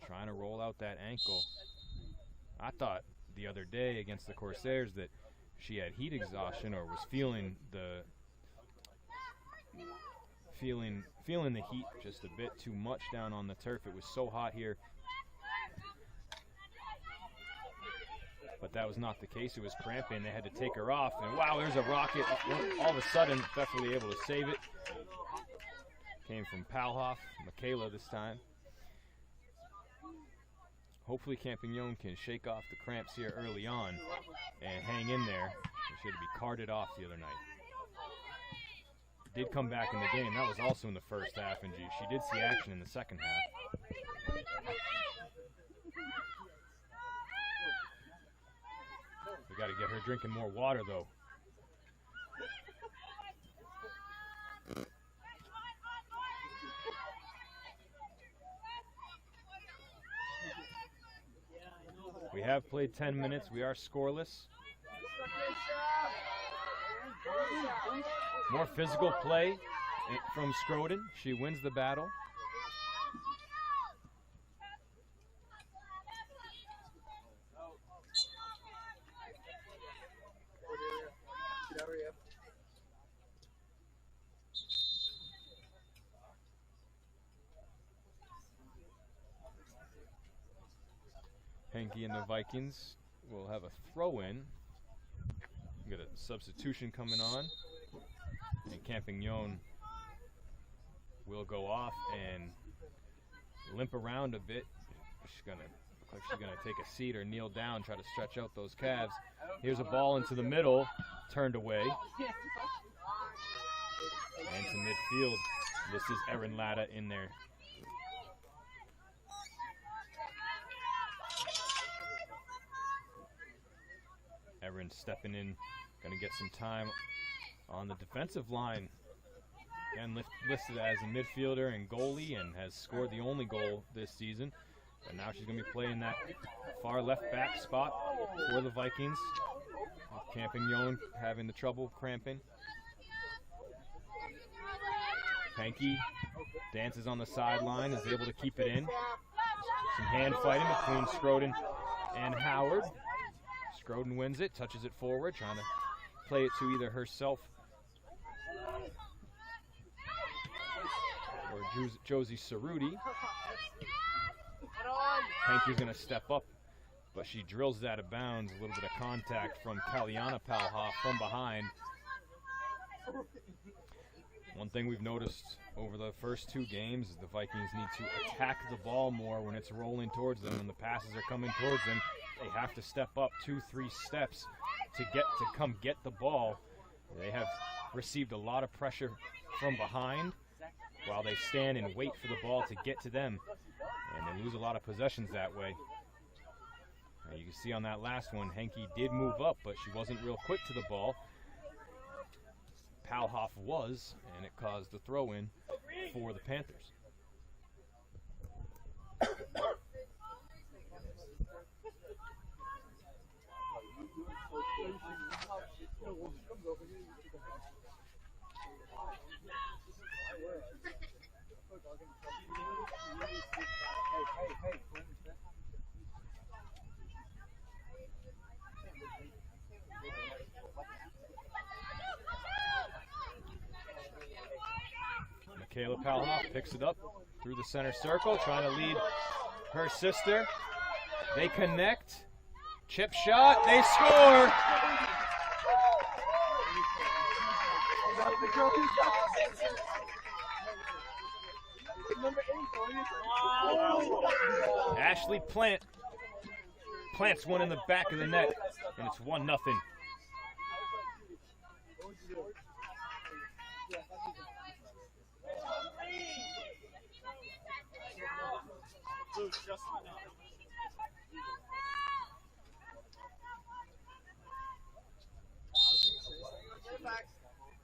trying to roll out that ankle. I thought the other day against the Corsairs that she had heat exhaustion or was feeling the heat just a bit too much down on the turf. It was so hot here. But that was not the case. It was cramping. They had to take her off. And wow, there's a rocket. All of a sudden, Beverly able to save it. Came from Palhoff, Michaela this time. Hopefully Campignon can shake off the cramps here early on and hang in there. She had to be carted off the other night. Did come back in the game. That was also in the first half, and she did see action in the second half. We got to get her drinking more water, though. We have played 10 minutes. We are scoreless. More physical play from Scroden. She wins the battle. Henke and the Vikings will have a throw-in. We got a substitution coming on. And Campignon will go off and limp around a bit. Look like she's gonna take a seat or kneel down, try to stretch out those calves. Here's a ball into the middle, turned away. And to midfield. This is Erin Latta in there. Erin stepping in, gonna get some time on the defensive line. Again, listed as a midfielder and goalie, and has scored the only goal this season. And now she's going to be playing that far left back spot for the Vikings. Campignon having the trouble cramping. Henke dances on the sideline, is able to keep it in. Some hand fighting between Scroden and Howard. Scroden wins it, touches it forward, trying to play it to either herself or Josie Cerruti. Henke's going to step up, but she drills that out of bounds. A little bit of contact from Kalyana Palhoff from behind. One thing we've noticed over the first two games is the Vikings need to attack the ball more when it's rolling towards them. When the passes are coming towards them, they have to step up 2-3 steps to come get the ball. They have received a lot of pressure from behind while they stand and wait for the ball to get to them, and they lose a lot of possessions that way. You can see on that last one, Henke did move up, but she wasn't real quick to the ball. Palhoff was, and it caused the throw-in for the Panthers. Michaela Palhoff picks it up through the center circle, trying to lead her sister. They connect. Chip shot. They score. Ashley plants one in the back of the net, and it's 1-0.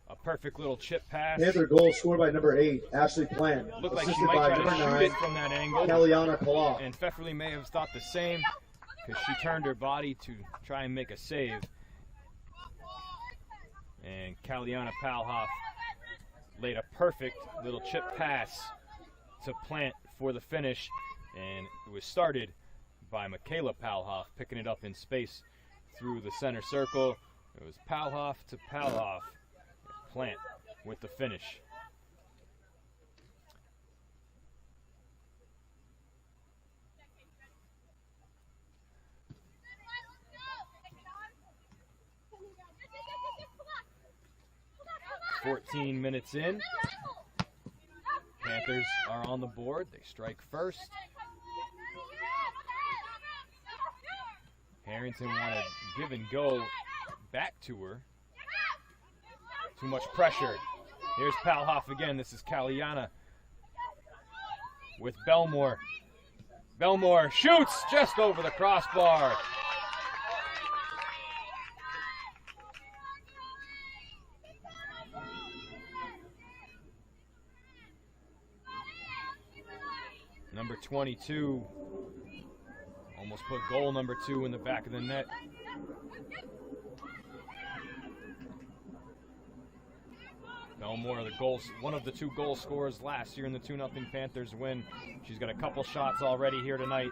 A perfect little chip pass. Panther goal scored by number 8, Ashley Plant. Looked like she might try to shoot it from that angle. Kalyana Palhoff. And Pfefferly may have thought the same because she turned her body to try and make a save. And Kalyana Palhoff laid a perfect little chip pass to Plant for the finish. And it was started by Michaela Palhoff, picking it up in space through the center circle. It was Palhoff to Palhoff. Plant with the finish. "14 minutes in. Panthers are on the board. They strike first. Harrington wanted give and go back to her. Too much pressure. Here's Palhoff again. This is Caliana with Belmore. Belmore shoots just over the crossbar. Number 22 almost put goal number 2 in the back of the net. Belmore, one of the 2 goal scorers last year in the 2-0 Panthers win. She's got a couple shots already here tonight.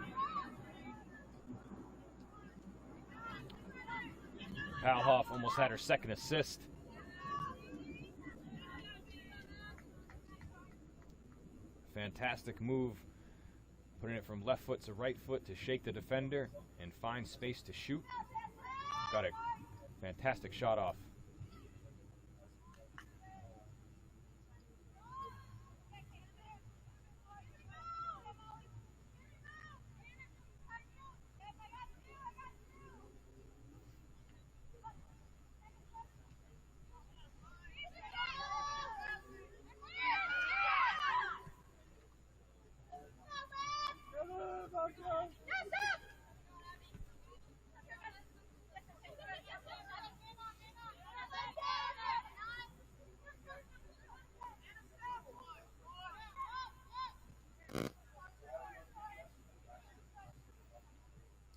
Palhoff almost had her second assist. Fantastic move, putting it from left foot to right foot to shake the defender and find space to shoot. Got a fantastic shot off.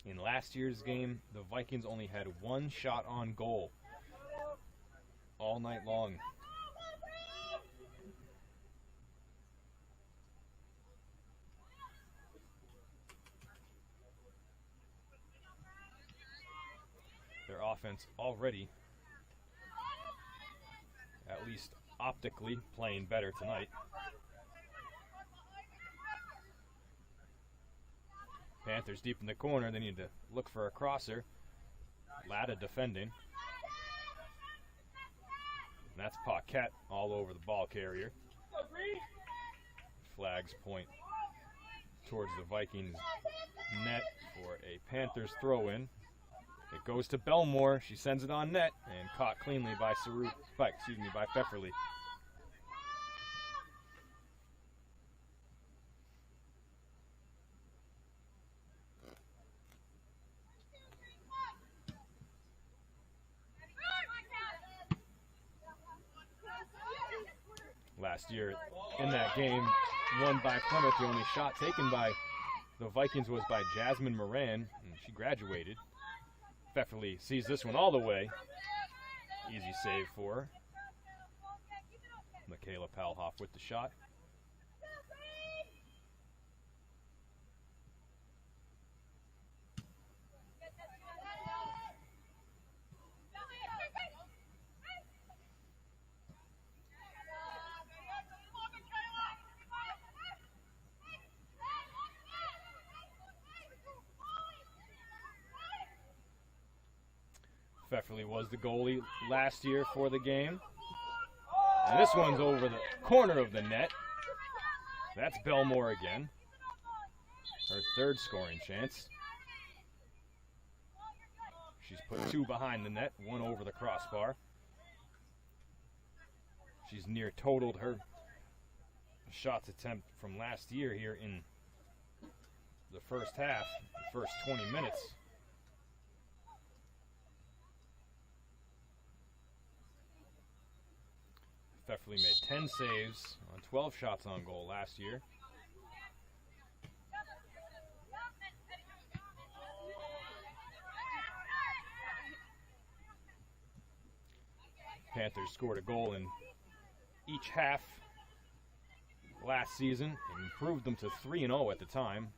In last year's game, the Vikings only had 1 shot on goal all night long. Their offense already, at least optically, playing better tonight. Panthers deep in the corner. They need to look for a crosser. Latta defending. And that's Paquette all over the ball carrier. Flags point towards the Vikings net for a Panthers throw-in. It goes to Belmore. She sends it on net and caught cleanly by Pfefferly. Last year in that game, won by Plymouth, the only shot taken by the Vikings was by Jasmine Moran, and she graduated. Pfefferly sees this one all the way. Easy save for her. Michaela Palhoff with the shot. Pfefferly was the goalie last year for the game. And this one's over the corner of the net. That's Belmore again. Her 3rd scoring chance. She's put 2 behind the net, 1 over the crossbar. She's near totaled her shots attempt from last year here in the first half, the first 20 minutes. Pfefferly made 10 saves on 12 shots on goal last year. Panthers scored a goal in each half last season and improved them to 3-0 at the time.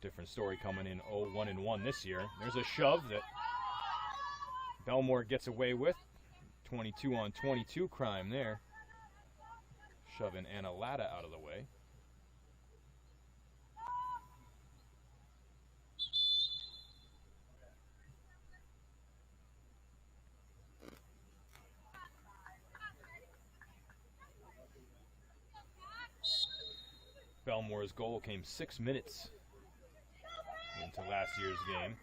Different story coming in 0-1-1 this year. There's a shove that Belmore gets away with. 22 on 22 crime there. Shoving Anna Latta out of the way. Belmore's goal came 6 minutes into last year's game.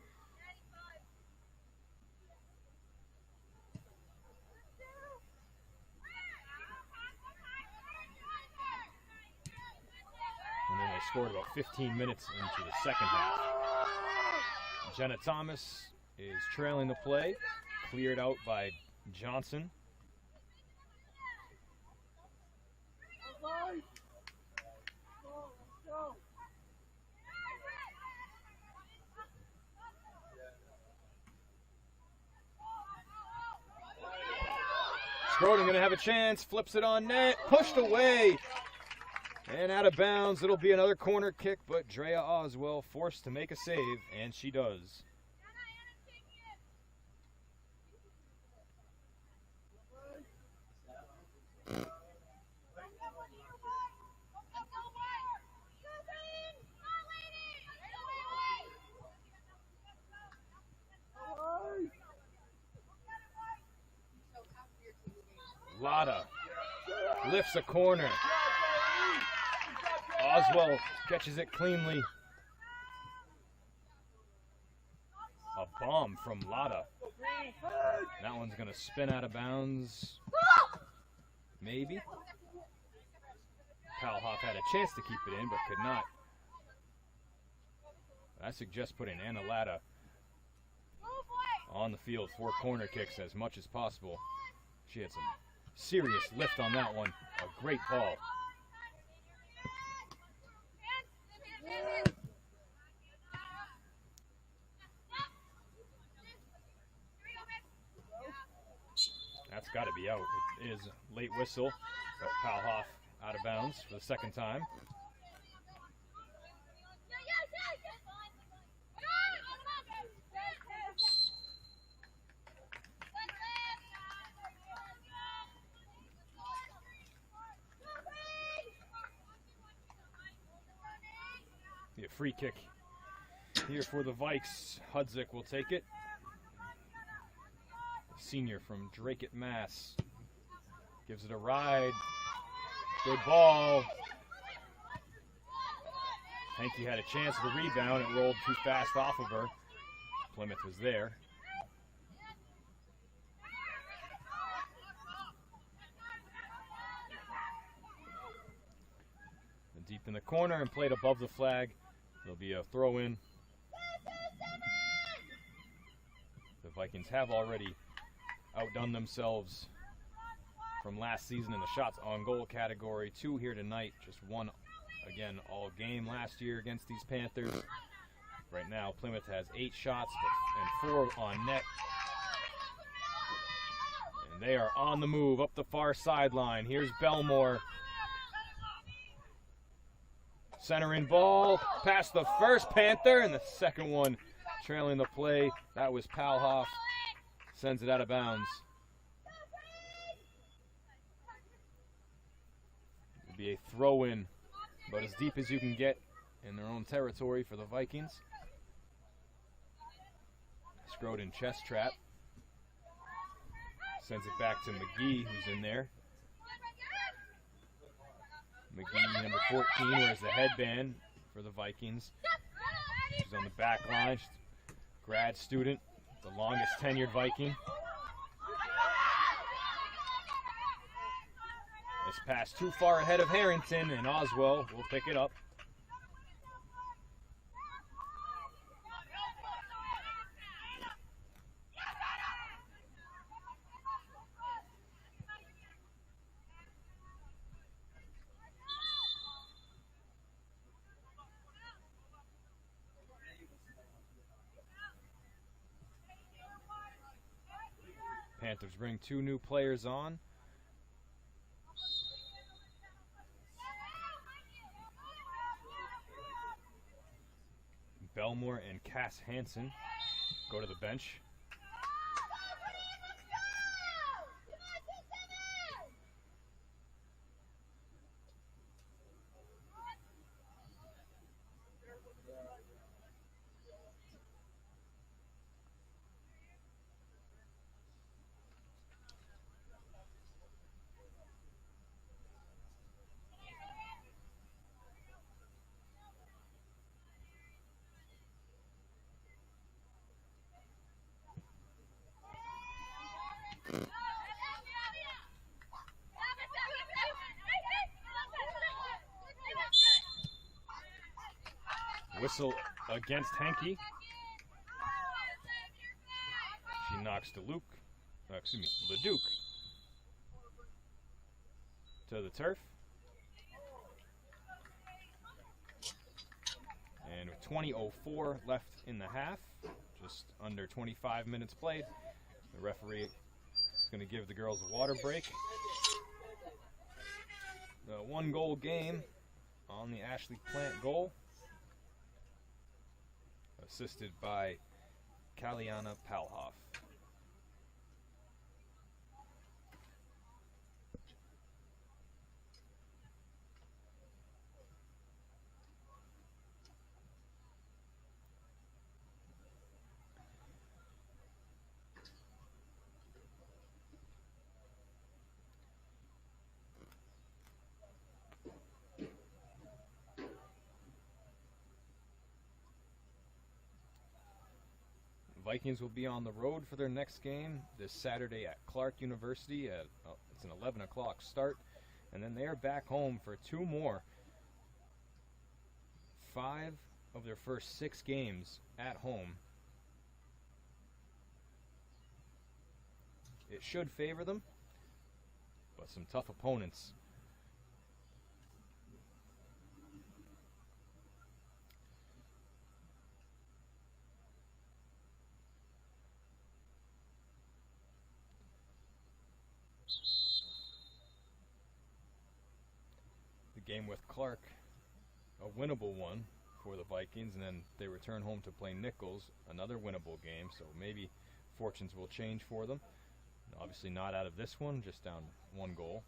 And then they scored about 15 minutes into the second half. Jenna Thomas is trailing the play, cleared out by Johnson. Schroden going to have a chance, flips it on net, pushed away, and out of bounds. It'll be another corner kick, but Drea Oswell forced to make a save, and she does. Lotta lifts a corner. Oswell catches it cleanly. A bomb from Lotta. That one's going to spin out of bounds. Maybe. Palhoff had a chance to keep it in, but could not. I suggest putting Anna Latta on the field for corner kicks as much as possible. She had some serious lift on that one. A great ball. That's got to be out. It is late whistle, but Palhoff out of bounds for the second time. Be a free kick here for the Vikes. Hudzik will take it. Senior from Drake, Mass. Gives it a ride. Good ball. Henke had a chance of the rebound. It rolled too fast off of her. Plymouth was there. And deep in the corner and played above the flag. There'll be a throw-in. The Vikings have already outdone themselves from last season in the shots on goal category. 2 here tonight, just 1 again all game last year against these Panthers. Right now Plymouth has 8 shots and 4 on net. And they are on the move up the far sideline. Here's Belmore. Center in ball, past the first Panther, and the second one trailing the play. That was Palhoff. Sends it out of bounds. It'll be a throw-in, but as deep as you can get in their own territory for the Vikings. Schroden chest trap. Sends it back to McGee, who's in there. McGee, number 14, wears the headband for the Vikings. She's on the back line. She's a grad student, the longest tenured Viking. This pass too far ahead of Harrington, and Oswell will pick it up. Panthers bring 2 new players on. Belmore and Cass Hansen go to the bench. Whistle against Henke. She knocks Leduc to the turf. And with 20:04 left in the half, just under 25 minutes played, the referee is going to give the girls a water break. The 1-goal game on the Ashley Plant goal, assisted by Kaliana Palhoff. Vikings will be on the road for their next game this Saturday at Clark University. It's an 11 o'clock start. And then they are back home for 2 more. 5 of their first 6 games at home. It should favor them, but some tough opponents. Game with Clark, a winnable one for the Vikings, and then they return home to play Nichols, another winnable game, so maybe fortunes will change for them. Obviously not out of this one, just down 1 goal.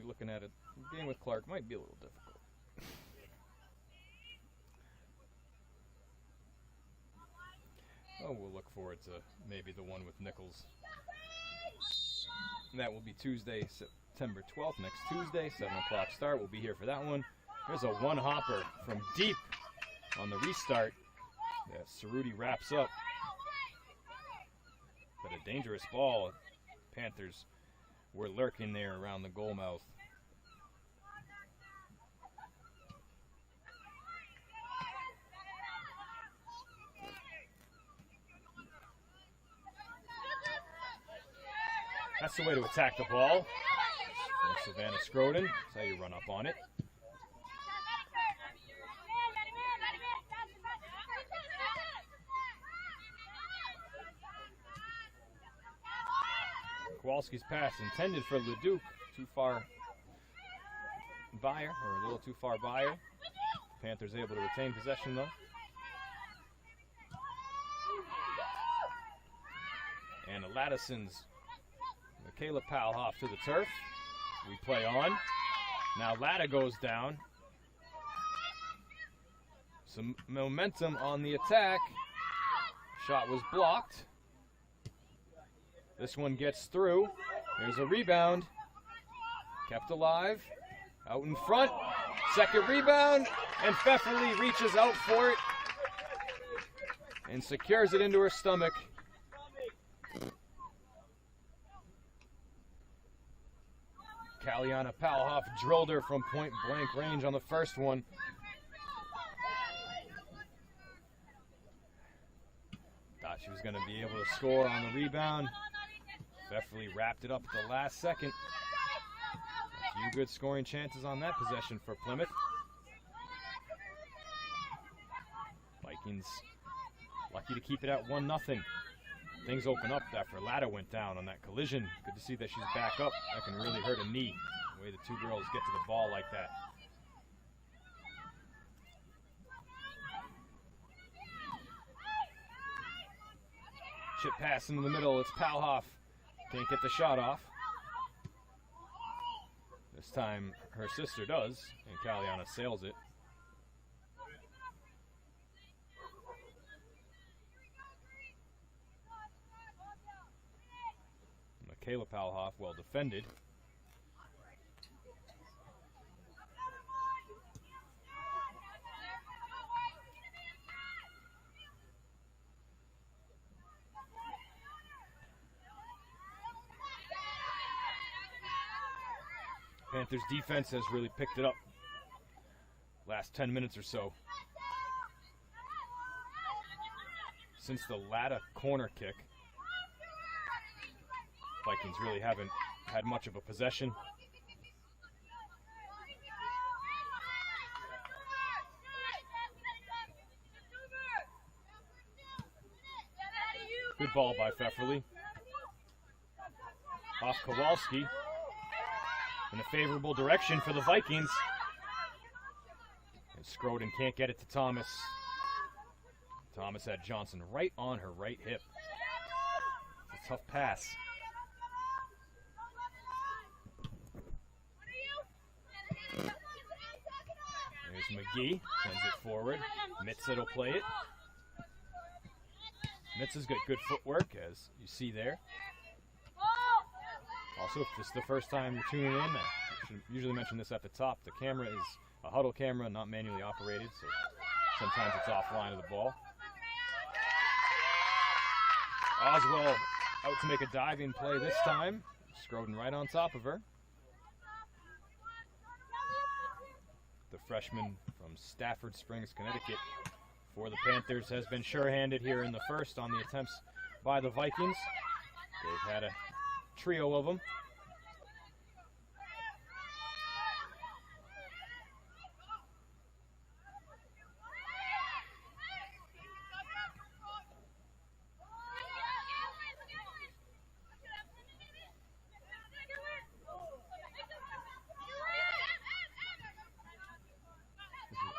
Looking at it, the game with Clark might be a little difficult. Oh, we'll look forward to maybe the one with Nichols. And that will be Tuesday, September 12th, next Tuesday, 7 o'clock start. We'll be here for that one. There's a one-hopper from deep on the restart that Cerruti wraps up. But a dangerous ball. Panthers were lurking there around the goal mouth. That's the way to attack the ball. From Savannah Scroden. That's how you run up on it. Kowalski's pass intended for Leduc. Too far by her, or a little too far by her. Panthers able to retain possession though. And Ladison's Michaela Palhoff to the turf. We play on. Now Latta goes down. Some momentum on the attack. Shot was blocked. This one gets through. There's a rebound. Kept alive. Out in front. Second rebound. And Pfefferly reaches out for it. And secures it into her stomach. Kaliana Palhoff drilled her from point blank range on the first one. she was going to be able to score on the rebound. Beverly wrapped it up at the last second. A few good scoring chances on that possession for Plymouth. Vikings lucky to keep it at 1-0. Things open up after Latta went down on that collision. Good to see that she's back up. That can really hurt a knee, the way the two girls get to the ball like that. Chip pass into the middle. It's Palhoff. Can't get the shot off. This time her sister does, and Caliana sails it. Michaela Palhoff, well defended. Panthers defense has really picked it up last 10 minutes or so. Since the Latta corner kick, Vikings really haven't had much of a possession. Good ball by Pfefferly. Off Kowalski. In a favorable direction for the Vikings. And Scroden can't get it to Thomas. Thomas had Johnson right on her right hip. It's a tough pass. There's McGee, sends it forward. Mitza will play it. Mitza's got good footwork, as you see there. Also, if this is the first time you're tuning in, I should usually mention this at the top. The camera is a huddle camera, not manually operated, so sometimes it's offline of the ball. Oswell out to make a diving play this time. Scroden right on top of her. The freshman from Stafford Springs, Connecticut, for the Panthers has been sure-handed here in the first on the attempts by the Vikings. They've had a trio of them.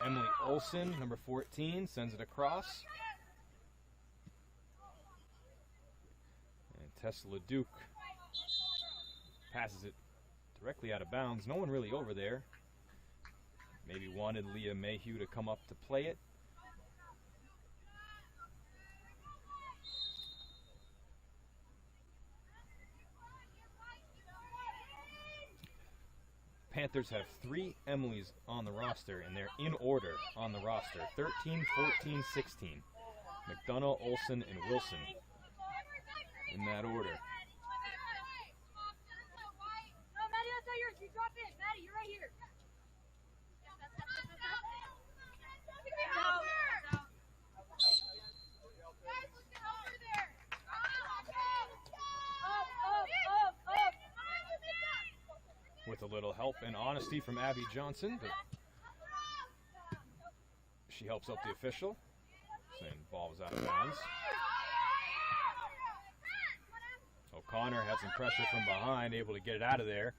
Emily Olson, number 14, sends it across. And Tessa LeDuc passes it directly out of bounds. No one really over there. Maybe wanted Leah Mayhew to come up to play it. Panthers have 3 Emilys on the roster, and they're in order on the roster. 13, 14, 16. McDonough, Olsen, and Wilson in that order. With a little help and honesty from Abby Johnson, but she helps out the official, saying ball was out of bounds. O'Connor had some pressure from behind, able to get it out of there.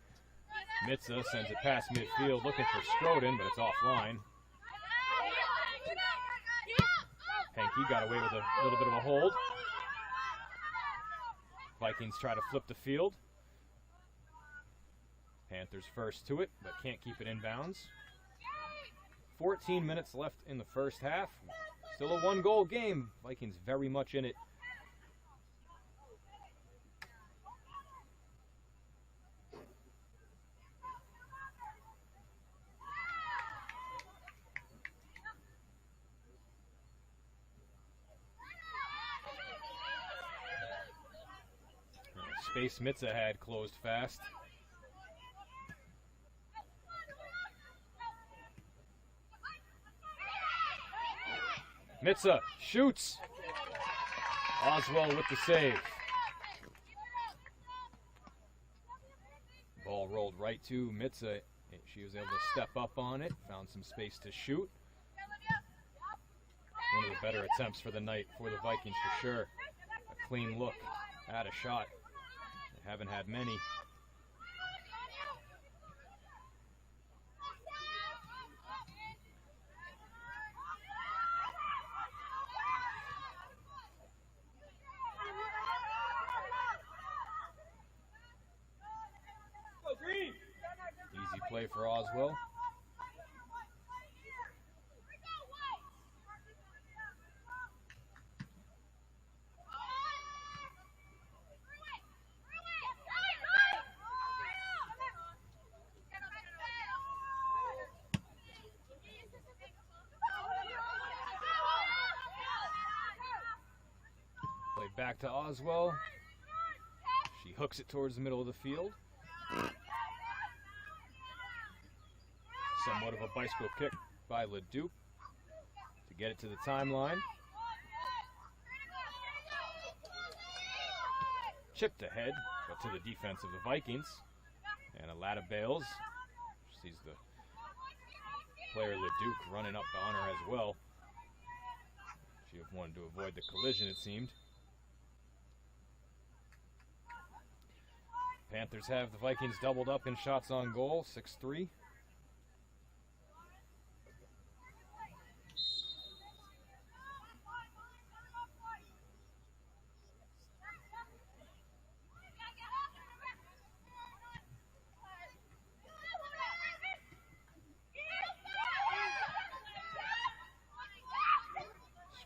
Mitza sends it past midfield, looking for Scroden, but it's offline. Henke got away with a little bit of a hold. Vikings try to flip the field. Panthers first to it, but can't keep it in bounds. 14 minutes left in the first half. Still a 1-goal game. Vikings very much in it. Space Mitza had closed fast. Mitza shoots. Oswell with the save. Ball rolled right to Mitza. She was able to step up on it, found some space to shoot. One of the better attempts for the night for the Vikings for sure. A clean look at a shot. They haven't had many. Easy play for Oswell. Play back to Oswell. She hooks it towards the middle of the field. Somewhat of a bicycle kick by LeDuc to get it to the timeline. Chipped ahead, but to the defense of the Vikings. And Alada bails. Sees the player LeDuc running up on her as well. She wanted to avoid the collision, it seemed. Panthers have the Vikings doubled up in shots on goal, 6-3.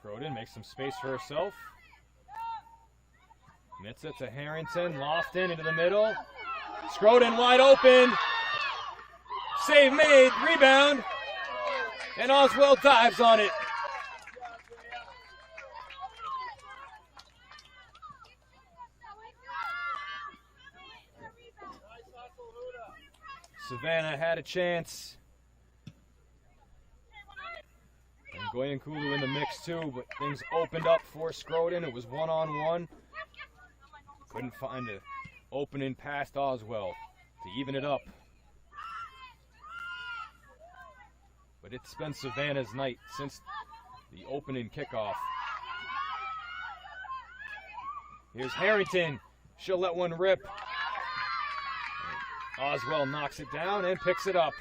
Schroden makes some space for herself. Mitza to Harrington, Lofton into the middle. Schroden wide open. Save made, rebound. And Oswell dives on it. Savannah had a chance. And Goyankulu in the mix too, but things opened up for Schroden. It was one-on-one. Couldn't find an opening past Oswell to even it up. But it's been Savannah's night since the opening kickoff. Here's Harrington. She'll let one rip. Oswell knocks it down and picks it up.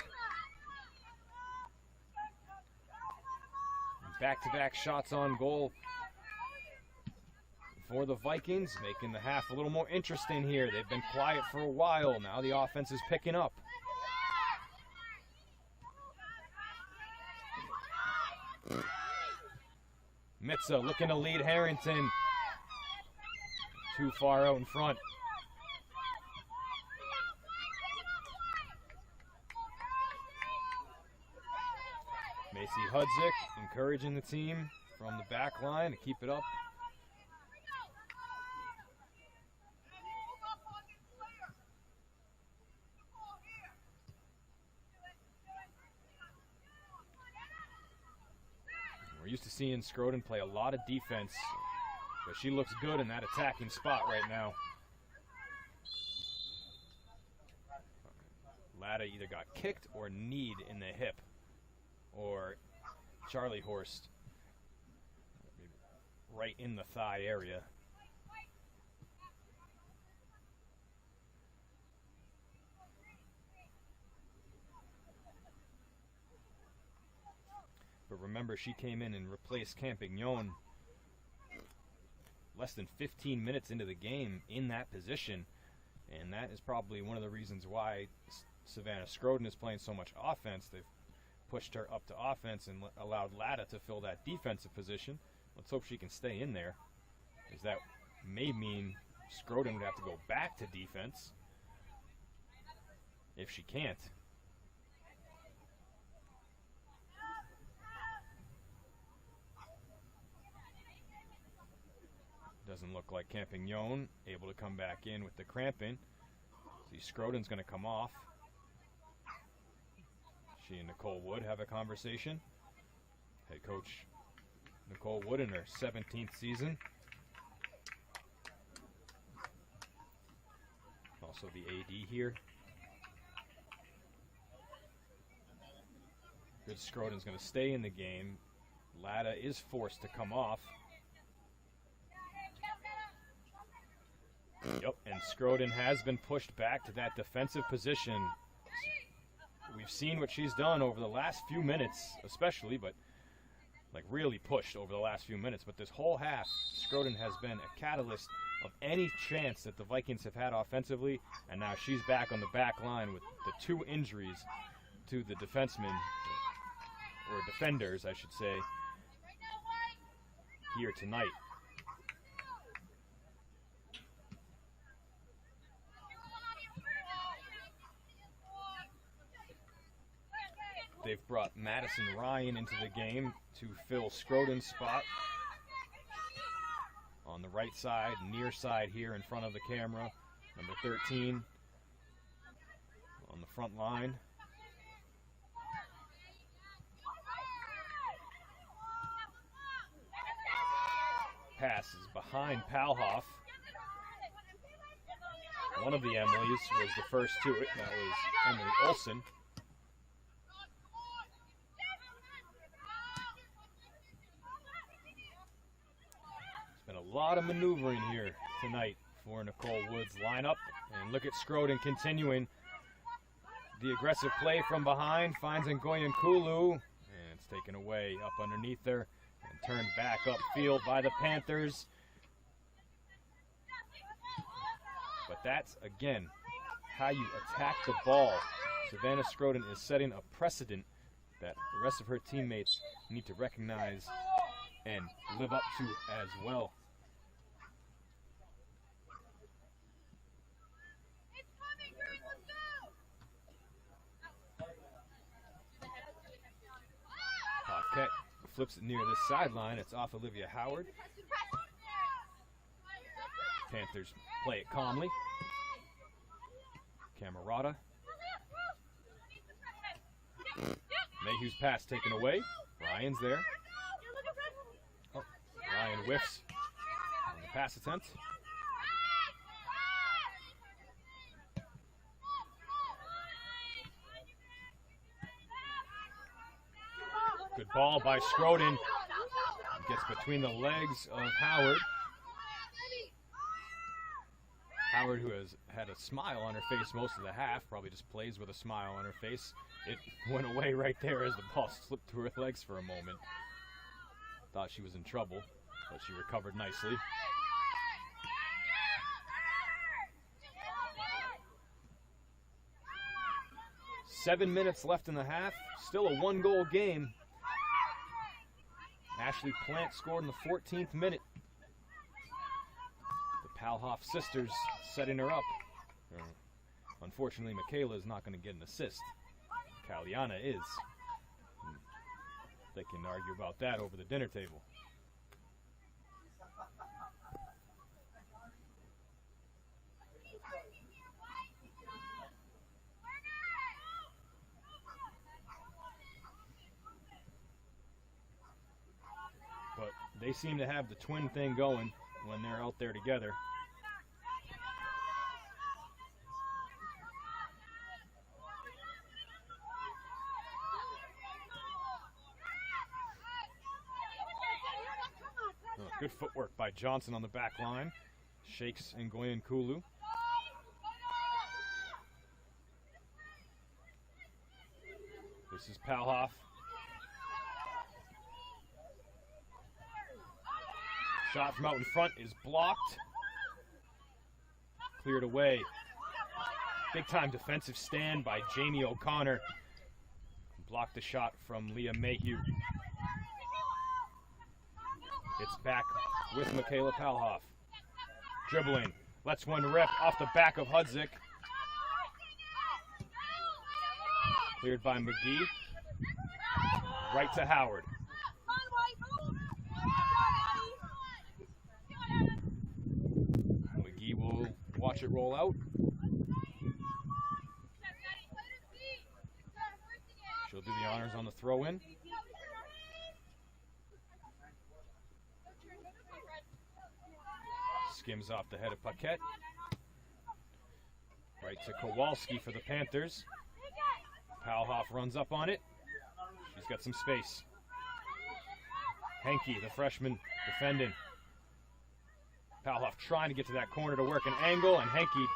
Back-to-back shots on goal for the Vikings, making the half a little more interesting here. They've been quiet for a while. Now the offense is picking up. Mitza looking to lead Harrington. Too far out in front. Macy Hudzik encouraging the team from the back line to keep it up. We're used to seeing Schroden play a lot of defense, but she looks good in that attacking spot right now. Latta either got kicked or kneed in the hip, or Charlie Horst right in the thigh area. But remember, she came in and replaced Campignon less than 15 minutes into the game in that position. And that is probably one of the reasons why Savannah Schroden is playing so much offense. They've pushed her up to offense and allowed Latta to fill that defensive position. Let's hope she can stay in there, because that may mean Schroden would have to go back to defense if she can't. Doesn't look like Campignon able to come back in with the cramping. See, Schroden's going to come off. She and Nicole Wood have a conversation. Head coach Nicole Wood in her 17th season. Also the AD here. Good Scroden's going to stay in the game. Latta is forced to come off. Yep, and Scroden has been pushed back to that defensive position. We've seen what she's done over the last few minutes, especially, but like really pushed over the last few minutes. But this whole half, Scroden has been a catalyst of any chance that the Vikings have had offensively, and now she's back on the back line with the 2 injuries to the defensemen, or defenders, I should say, here tonight. They've brought Madison Ryan into the game to fill Scroden's spot on the right side, near side here in front of the camera. Number 13 on the front line. Passes behind Palhoff. One of the Emilys was the first to it. That was Emily Olsen. There's been a lot of maneuvering here tonight for Nicole Wood's lineup. And look at Scroden continuing the aggressive play from behind. Finds Ngoyen Kulu. And it's taken away up underneath her. And turned back upfield by the Panthers. But that's, again, how you attack the ball. Savannah Scroden is setting a precedent that the rest of her teammates need to recognize and live up to as well. Paquette flips it near this sideline. It's off Olivia Howard. Panthers play it calmly. Camerata. Mayhew's pass taken away. Ryan's there. Oh, Ryan whiffs on the pass attempt. Good ball by Scroden. Gets between the legs of Howard. Howard, who has had a smile on her face most of the half, probably just plays with a smile on her face. It went away right there as the ball slipped through her legs for a moment. Thought she was in trouble, but she recovered nicely. Seven minutes left in the half. Still a 1-goal game. Ashley Plant scored in the 14th minute. The Palhoff sisters setting her up. Unfortunately, Michaela is not going to get an assist. Kaliana is. They can argue about that over the dinner table. But they seem to have the twin thing going when they're out there together. Good footwork by Johnson on the back line. Shakes Ngoyen Kulu. This is Palhoff. Shot from out in front is blocked. Cleared away. Big time defensive stand by Jamie O'Connor. Blocked the shot from Leah Mayhew. It's back with Michaela Palhoff. Dribbling. Lets one rip off the back of Hudzik. Cleared by McGee. Right to Howard. McGee will watch it roll out. She'll do the honors on the throw-in. Skims off the head of Paquette. Right to Kowalski for the Panthers. Palhoff runs up on it. She's got some space. Henke, the freshman, defending. Palhoff trying to get to that corner to work an angle, and Henke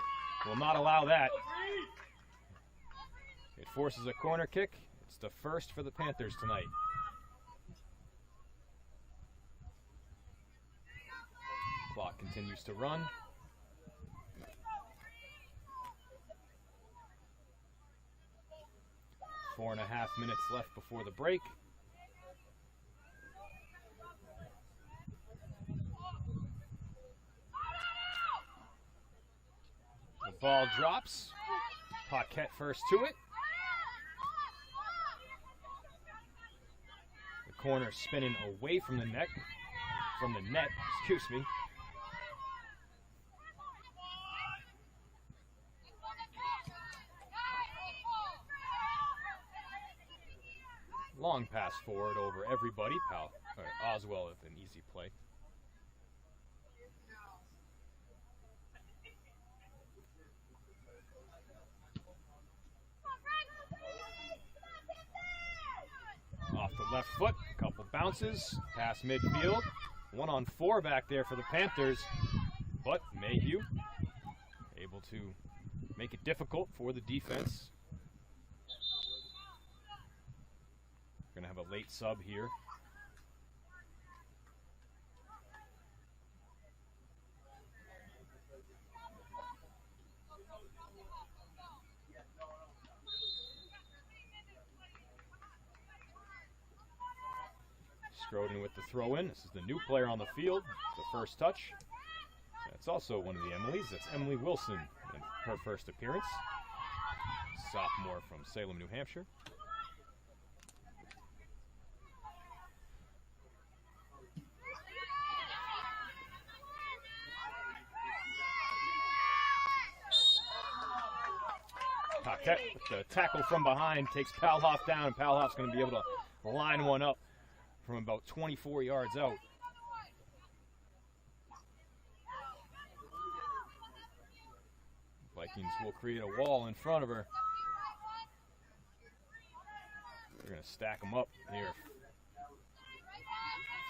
will not allow that. It forces a corner kick. It's the first for the Panthers tonight. Clock continues to run. Four and a half minutes left before the break. The ball drops. Paquette first to it. The corner spinning away from the net. Excuse me. Long pass forward over everybody. Oswell with an easy play. Off the left foot, couple bounces, past midfield. 1-on-4 back there for the Panthers, but Mayhew able to make it difficult for the defense. We're going to have a late sub here. Schroden with the throw-in. This is the new player on the field, the first touch. That's also one of the Emilys. That's Emily Wilson in her first appearance. Sophomore from Salem, New Hampshire. Paquette with the tackle from behind takes Palhoff down, and Palhoff's going to be able to line one up from about 24 yards out. Vikings will create a wall in front of her. They're going to stack them up here.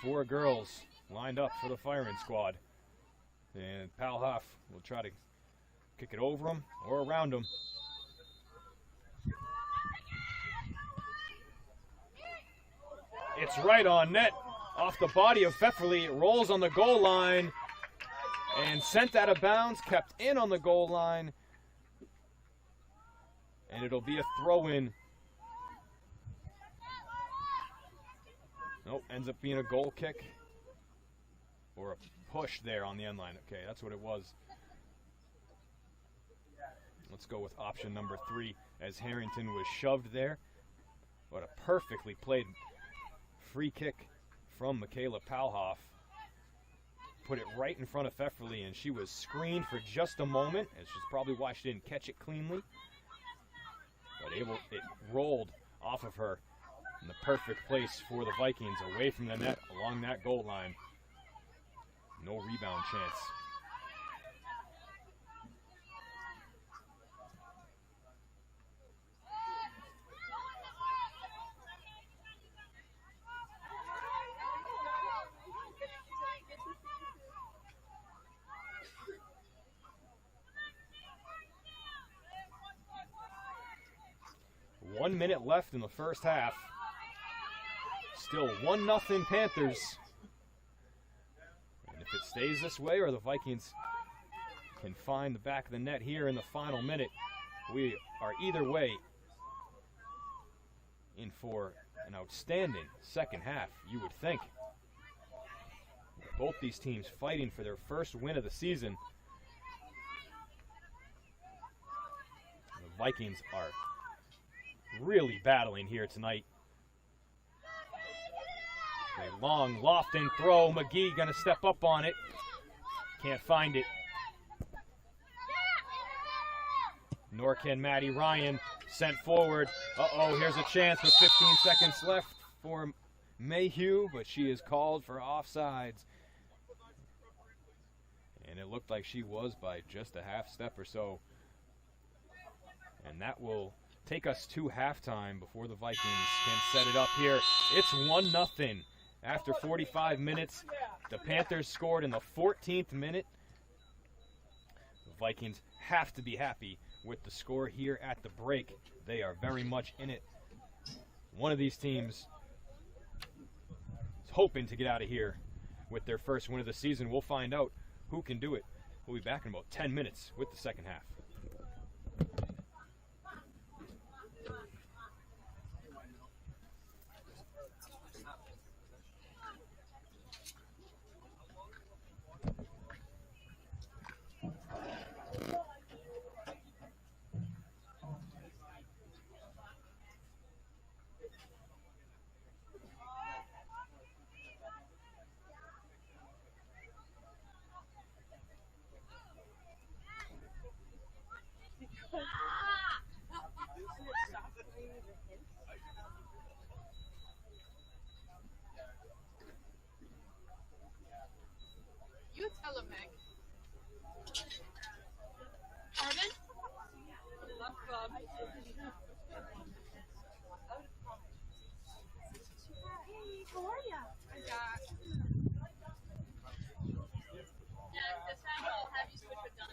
4 girls lined up for the firing squad. And Palhoff will try to kick it over them or around them. It's right on net, off the body of Pfefferly. It rolls on the goal line and sent out of bounds, kept in on the goal line. And it'll be a throw-in. Nope, ends up being a goal kick. Or a push there on the end line. Okay, that's what it was. Let's go with option number 3 as Harrington was shoved there. What a perfectly played free kick from Michaela Palhoff. Put it right in front of Pfefferly, and she was screened for just a moment, and she's probably why she didn't catch it cleanly. But it rolled off of her in the perfect place for the Vikings, away from the net, along that goal line. No rebound chance. One minute left in the first half. Still 1-0 Panthers. And if it stays this way, or the Vikings can find the back of the net here in the final minute, we are either way in for an outstanding second half, you would think. Both these teams fighting for their first win of the season. The Vikings are really battling here tonight. A long loft-in throw. McGee going to step up on it. Can't find it. Nor can Maddie Ryan. Sent forward. Uh-oh, here's a chance with 15 seconds left for Mayhew, but she is called for offsides. And it looked like she was by just a half step or so. And that will take us to halftime before the Vikings can set it up here. It's 1-0 after 45 minutes. The Panthers scored in the 14th minute. The Vikings have to be happy with the score here at the break. They are very much in it. One of these teams is hoping to get out of here with their first win of the season. We'll find out who can do it. We'll be back in about 10 minutes with the second half. You tell him, Meg. Pardon? Love club. Hey, how are ya? I got. Yeah, this time I'll have you switch with Donna.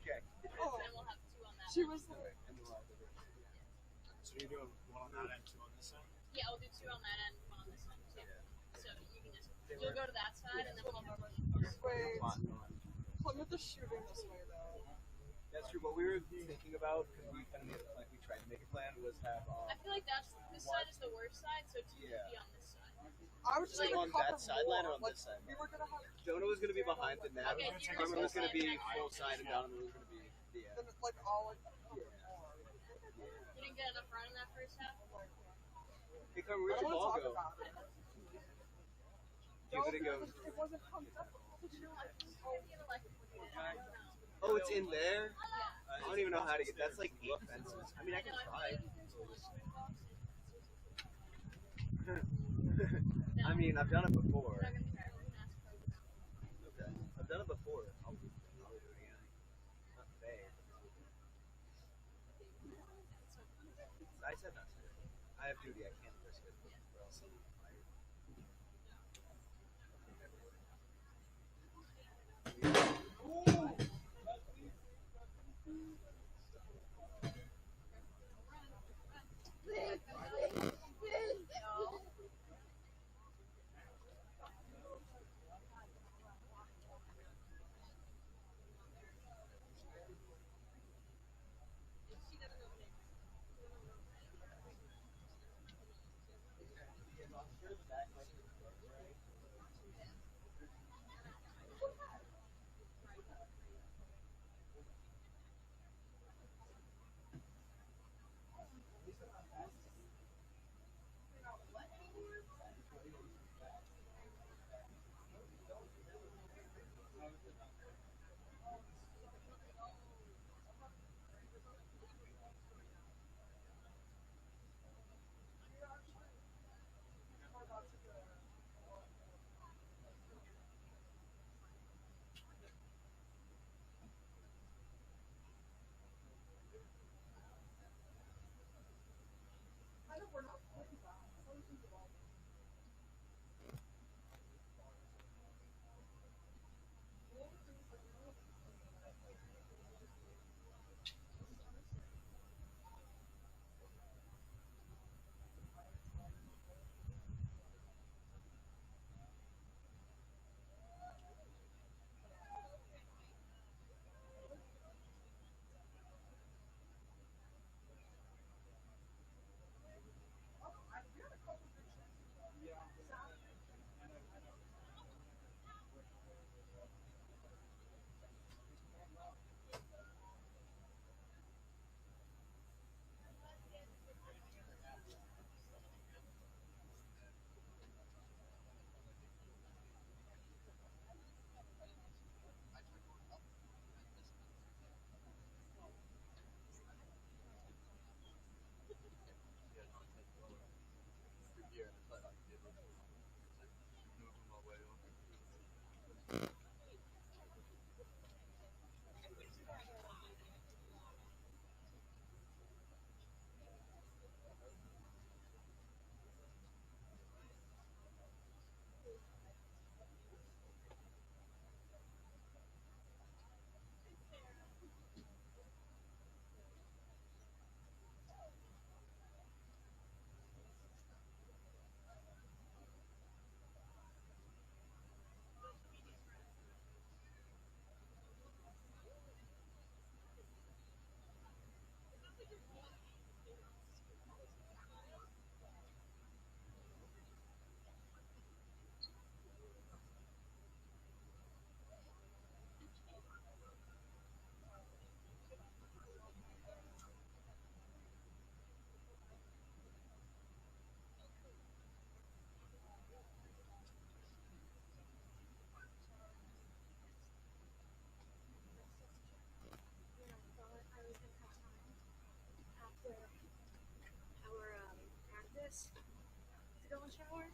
Okay. Oh. Then we'll have 2 on that. She was there. So you're doing 1 on that end, 2 on this side? Yeah, I'll do 2 on that end, 1 on this end too. So you can just, you'll go to that side and then we'll go to Wait, Plymouth is shooting this way though. That's true. What we were thinking about, because we kind of we tried to make a plan, was have. I feel like this side is the worst side, so 2 would be on this side. I was just Like gonna on cover that sideline or on more. this side? We were gonna have Jonah was going to be behind the net. Okay, Carmen was going to be full side, and Donovan was going to be the end. then like all like You didn't get enough run in that first half? Hey, Carmen, I where'd don't your want to ball talk go? about it. Give it a go. It wasn't pumped up. Oh, it's in there? I don't even know how to get. That's like 8 fences. I mean, I can try. I mean, I've done it before. Okay. I've done it before. I'll do it again. Not today. I said not today. I have duty. I can't risk it. Or else I'll be fired. shower.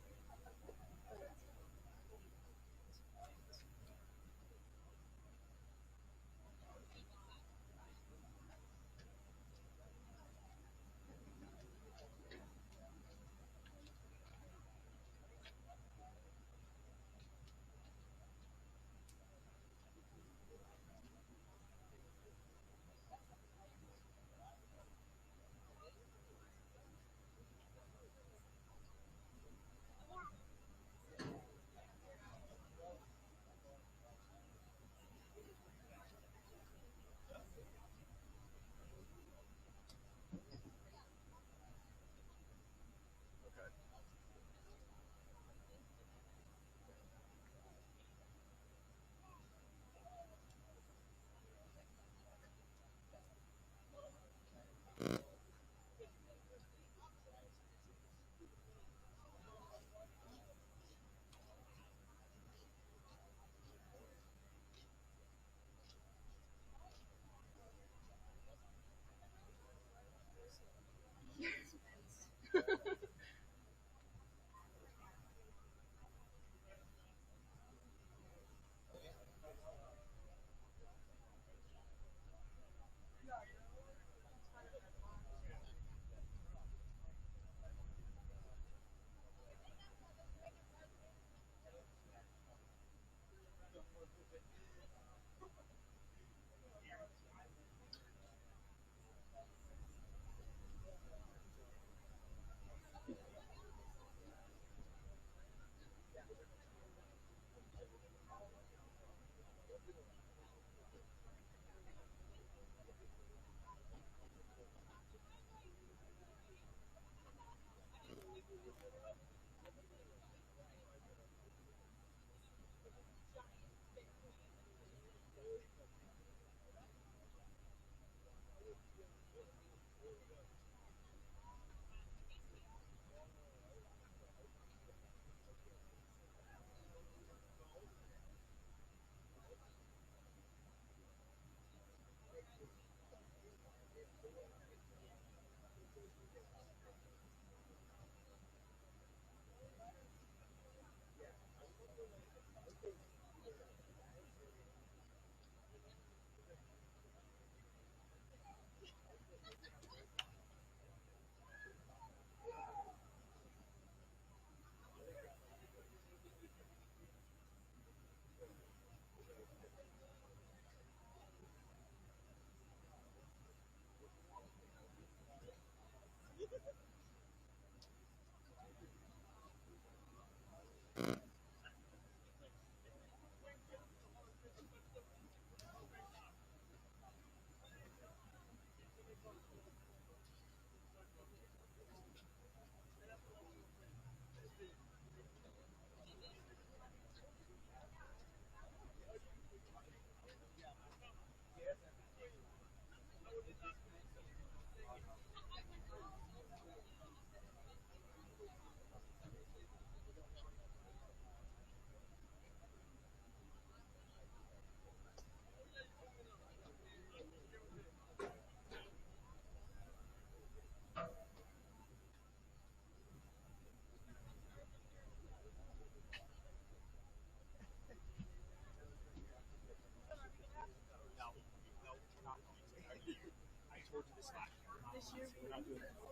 This year, we're not doing it.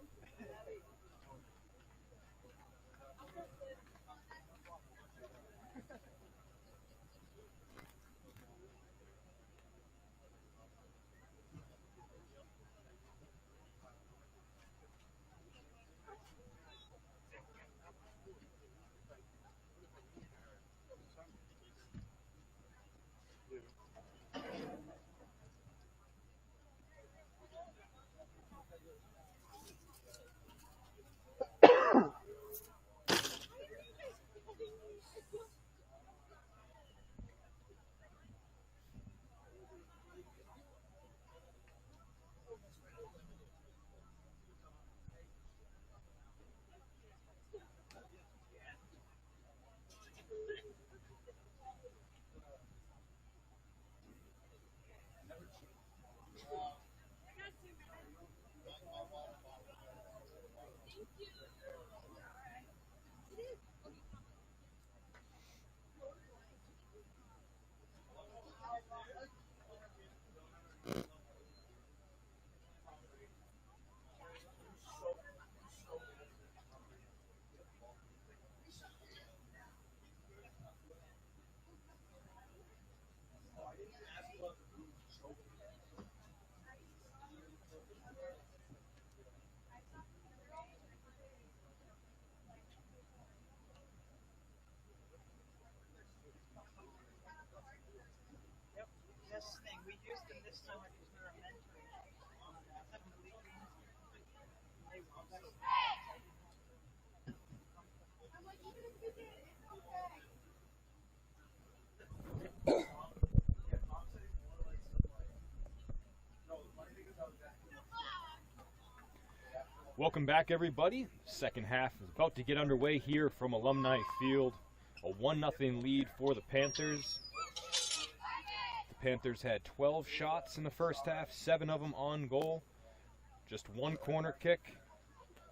this thing. We used them this summer because we were mentoring some of the league games. They were better. Welcome back, everybody. Second half is about to get underway here from Alumni Field. A 1-0 lead for the Panthers. The Panthers had 12 shots in the first half, 7 of them on goal. Just 1 corner kick,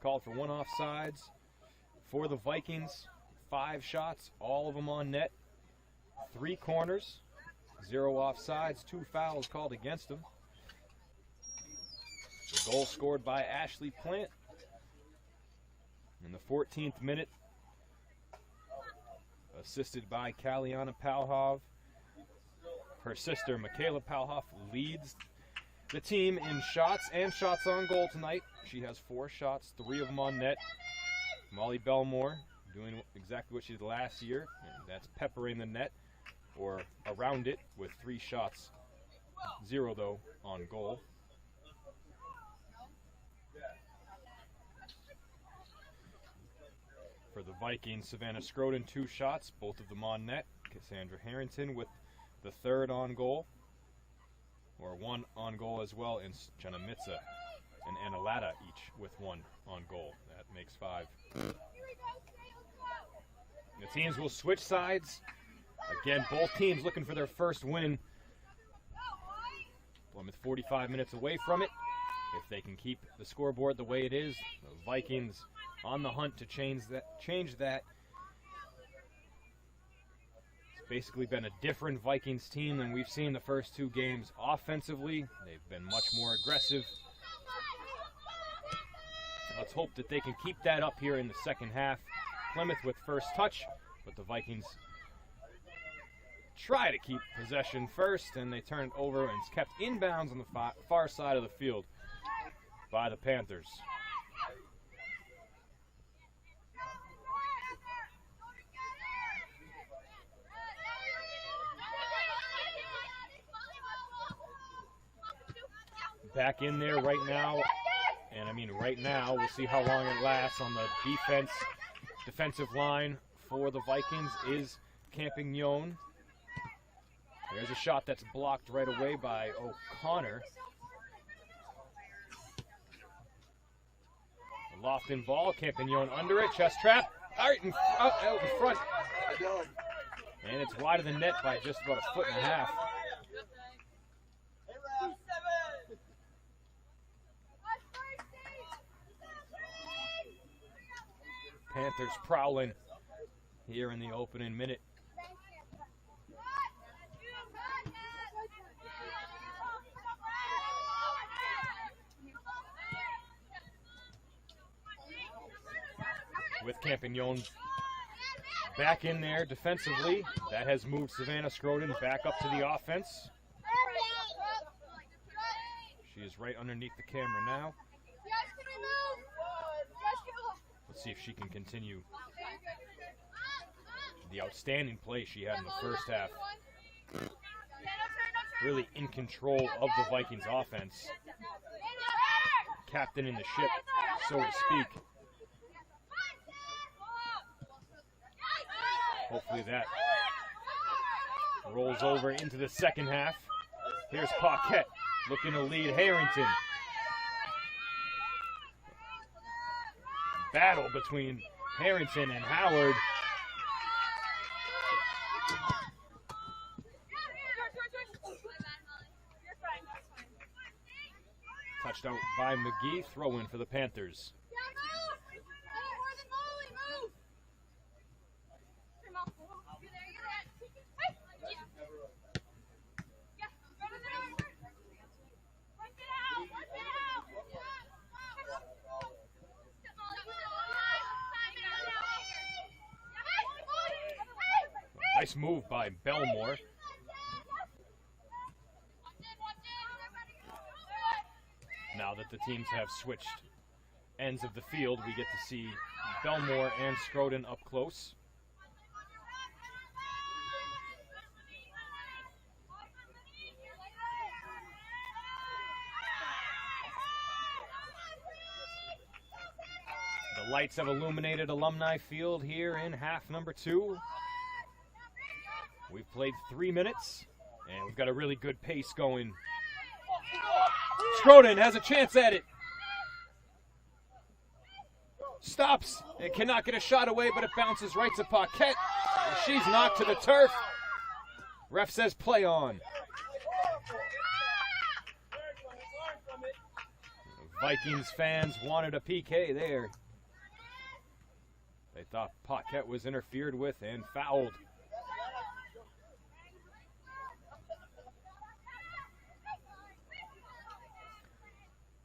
called for 1 offsides. For the Vikings, 5 shots, all of them on net. 3 corners, 0 offsides, 2 fouls called against them. The goal scored by Ashley Plant in the 14th minute, assisted by Kaliana Palhov. Her sister, Michaela Palhoff, leads the team in shots and shots on goal tonight. She has 4 shots, 3 of them on net. Molly Belmore doing exactly what she did last year, and that's peppering the net or around it with 3 shots, 0 though on goal. For the Vikings, Savannah Scroden, 2 shots, both of them on net. Cassandra Harrington with the 3rd on goal, or 1 on goal as well, and Jenna Mitza and Anna Latta each with 1 on goal. That makes 5. The teams will switch sides. Again, both teams looking for their first win. Plymouth 45 minutes away from it. If they can keep the scoreboard the way it is, the Vikings on the hunt to change that. It's basically been a different Vikings team than we've seen the first 2 games offensively. They've been much more aggressive. Let's hope that they can keep that up here in the second half. Plymouth with first touch, but the Vikings try to keep possession first, and they turn it over, and it's kept inbounds on the far side of the field by the Panthers. Back in there right now, and I mean right now, we'll see how long it lasts. On the defensive line for the Vikings is Campignon. There's a shot that's blocked right away by O'Connor. A Lofton ball, Campignon under it, chest trap, out in front. And it's wide of the net by just about 1.5 feet. Panthers prowling here in the opening minute. With Campignon back in there defensively, that has moved Savannah Scroden back up to the offense. She is right underneath the camera now. Let's see if she can continue the outstanding play she had in the first half. Really in control of the Vikings offense. Captain in the ship, so to speak. Hopefully that rolls over into the second half. Here's Paquette looking to lead Harrington. Battle between Harrington and Howard. Touched out by McGee. Throw in for the Panthers. Nice move by Belmore. Now that the teams have switched ends of the field, we get to see Belmore and Scroden up close. The lights have illuminated Alumni Field here in half number 2. We've played 3 minutes, and we've got a really good pace going. Scroden has a chance at it. Stops and cannot get a shot away, but it bounces right to Paquette. And she's knocked to the turf. Ref says play on. Vikings fans wanted a PK there. They thought Paquette was interfered with and fouled.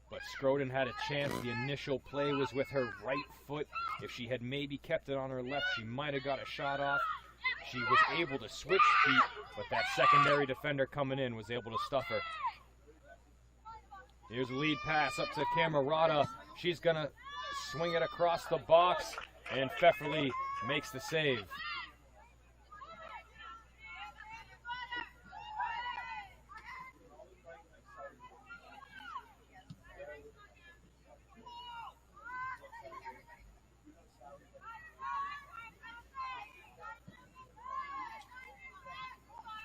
But Scroden had a chance. The initial play was with her right foot. If she had maybe kept it on her left, she might have got a shot off. She was able to switch feet, but that secondary defender coming in was able to stuff her. Here's a lead pass up to Camerata. She's going to swing it across the box, and Pfefferly makes the save.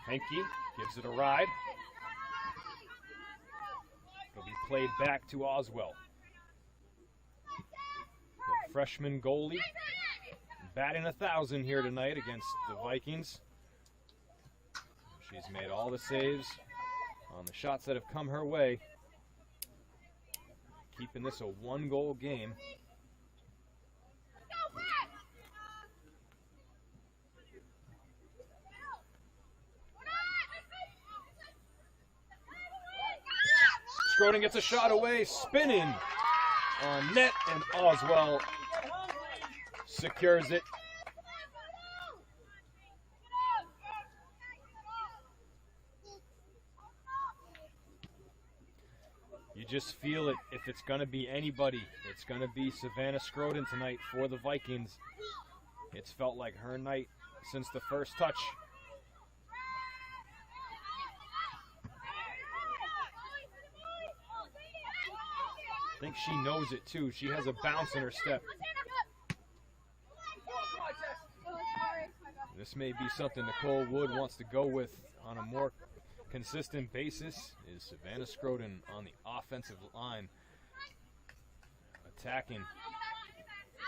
Henke gives it a ride. It'll be played back to Oswell. The freshman goalie batting 1,000 here tonight against the Vikings. She's made all the saves on the shots that have come her way, keeping this a 1-goal game. Scroden gets a shot away, spinning on net, and Oswell secures it. You just feel it. If it's going to be anybody, it's going to be Savannah Scroden tonight for the Vikings. It's felt like her night since the first touch. I think she knows it too. She has a bounce in her step. This may be something Nicole Wood wants to go with on a more consistent basis, is Savannah Scroden on the offensive line, attacking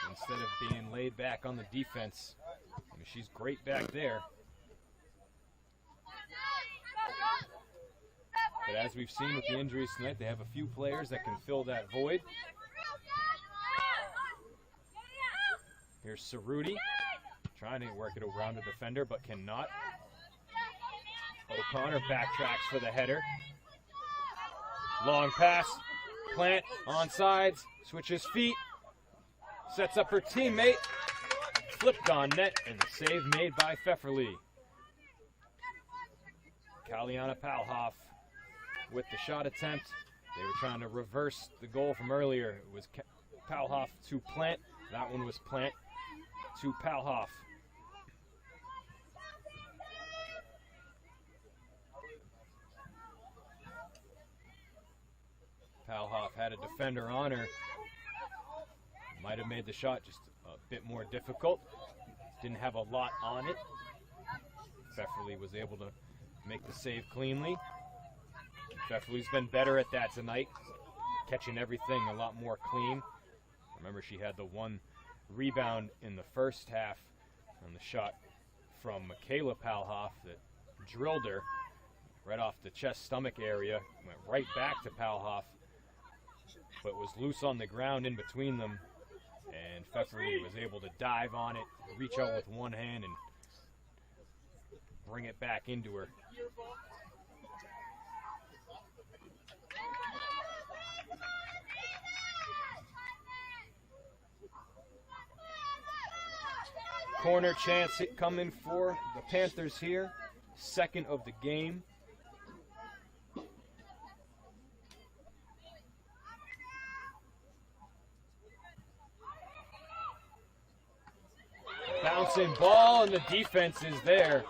instead of being laid back on the defense. I mean, she's great back there. But as we've seen with the injuries tonight, they have a few players that can fill that void. Here's Cerruti trying to work it around the defender, but cannot. O'Connor backtracks for the header. Long pass. Plant on sides. Switches feet. Sets up her teammate. Flipped on net, and the save made by Pfefferly. Kaliana Palhoff with the shot attempt. They were trying to reverse the goal from earlier. It was Palhoff to Plant. That one was Plant to Palhoff. Palhoff had a defender on her. Might have made the shot just a bit more difficult. Didn't have a lot on it. Pfefferly was able to make the save cleanly. Pfefferly's been better at that tonight, catching everything a lot more clean. Remember, she had the one rebound in the first half on the shot from Michaela Palhoff that drilled her right off the chest-stomach area. Went right back to Palhoff, but was loose on the ground in between them. And Pfefferly was able to dive on it, reach out with one hand, and bring it back into her. Corner chance coming for the Panthers here. Second of the game. Bouncing ball, and the defense is there.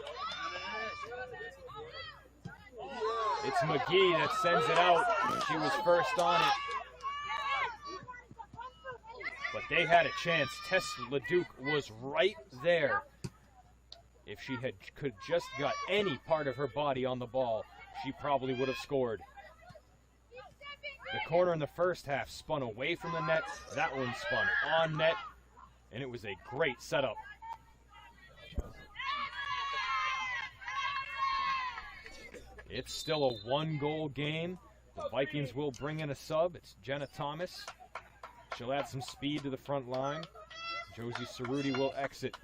It's McGee that sends it out. She was first on it. But They had a chance. Tess LeDuc was right there. If she could just got any part of her body on the ball, she probably would have scored. The corner in the first half spun away from the net. That one spun on net, and it was a great setup. It's still a one-goal game. The Vikings will bring in a sub. It's Jenna Thomas. She'll add some speed to the front line. Josie Cerruti will exit.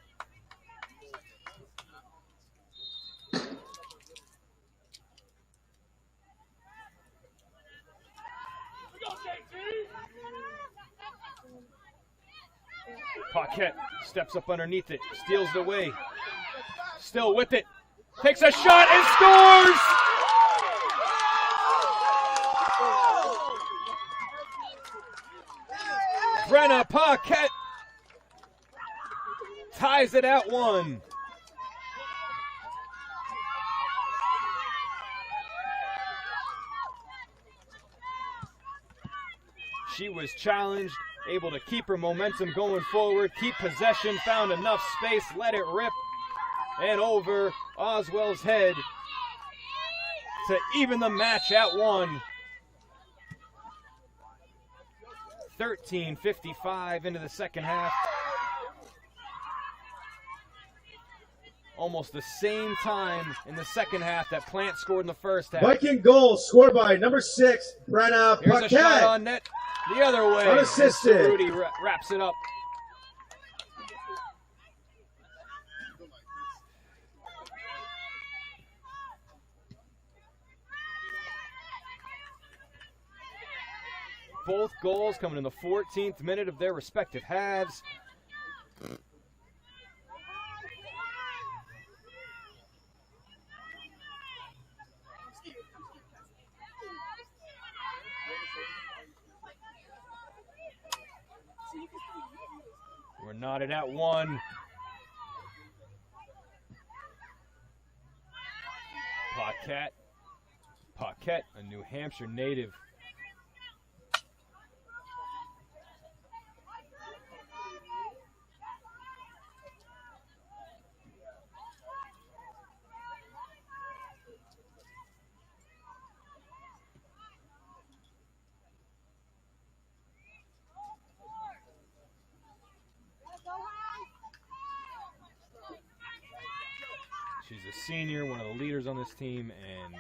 Paquette steps up underneath it, steals it away. Still with it. Takes a shot and scores! Brenna Paquette ties it at 1. She was challenged, able to keep her momentum going forward, keep possession, found enough space, let it rip, and over Oswell's head to even the match at 1. 13:55 into the second half. Almost the same time in the second half that Plant scored in the first half. Viking goal scored by number 6, Brenna Here's a shot Paquette. on net the other way. Unassisted. Rudy wraps it up. Both goals coming in the 14th minute of their respective halves. We're knotted at 1. Paquette, a New Hampshire native. She's a senior, one of the leaders on this team, and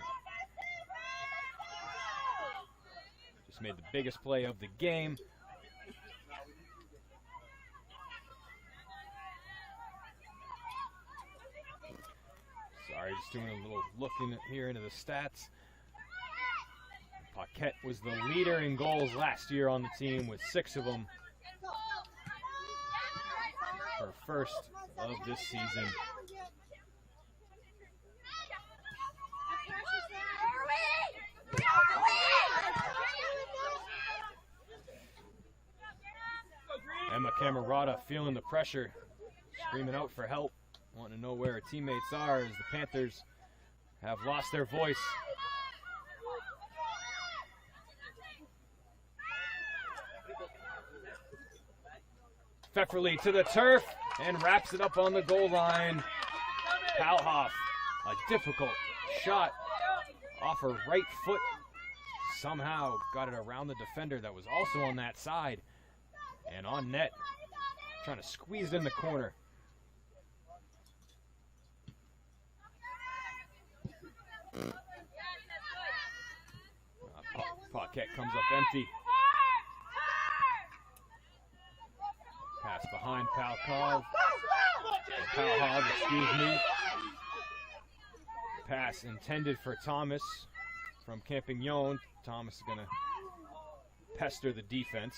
just made the biggest play of the game. Sorry, just doing a little looking here into the stats. Paquette was the leader in goals last year on the team with 6 of them. Her first of this season. Emma Camerata feeling the pressure, screaming out for help, wanting to know where her teammates are as the Panthers have lost their voice. Pfefferly to the turf and wraps it up on the goal line. Palhoff, a difficult shot off her right foot. Somehow got it around the defender that was also on that side. And on net, trying to squeeze in the corner. Paquette comes up empty. Pass behind Palhov, excuse me. Pass intended for Thomas from Campignon. Thomas is going to pester the defense.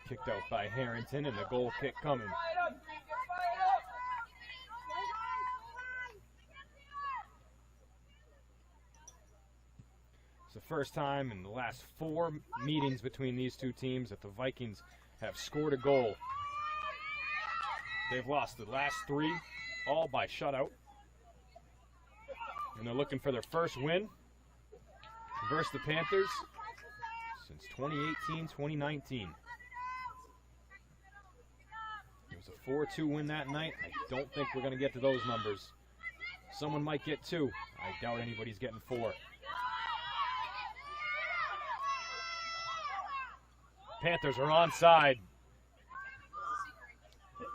Kicked out by Harrington, and the goal kick coming. It's the first time in the last 4 meetings between these two teams that the Vikings have scored a goal. They've lost the last 3, all by shutout. And they're looking for their first win versus the Panthers. since 2018, 2019. It was a 4-2 win that night. I don't think we're going to get to those numbers. Someone might get 2. I doubt anybody's getting 4. Panthers are onside.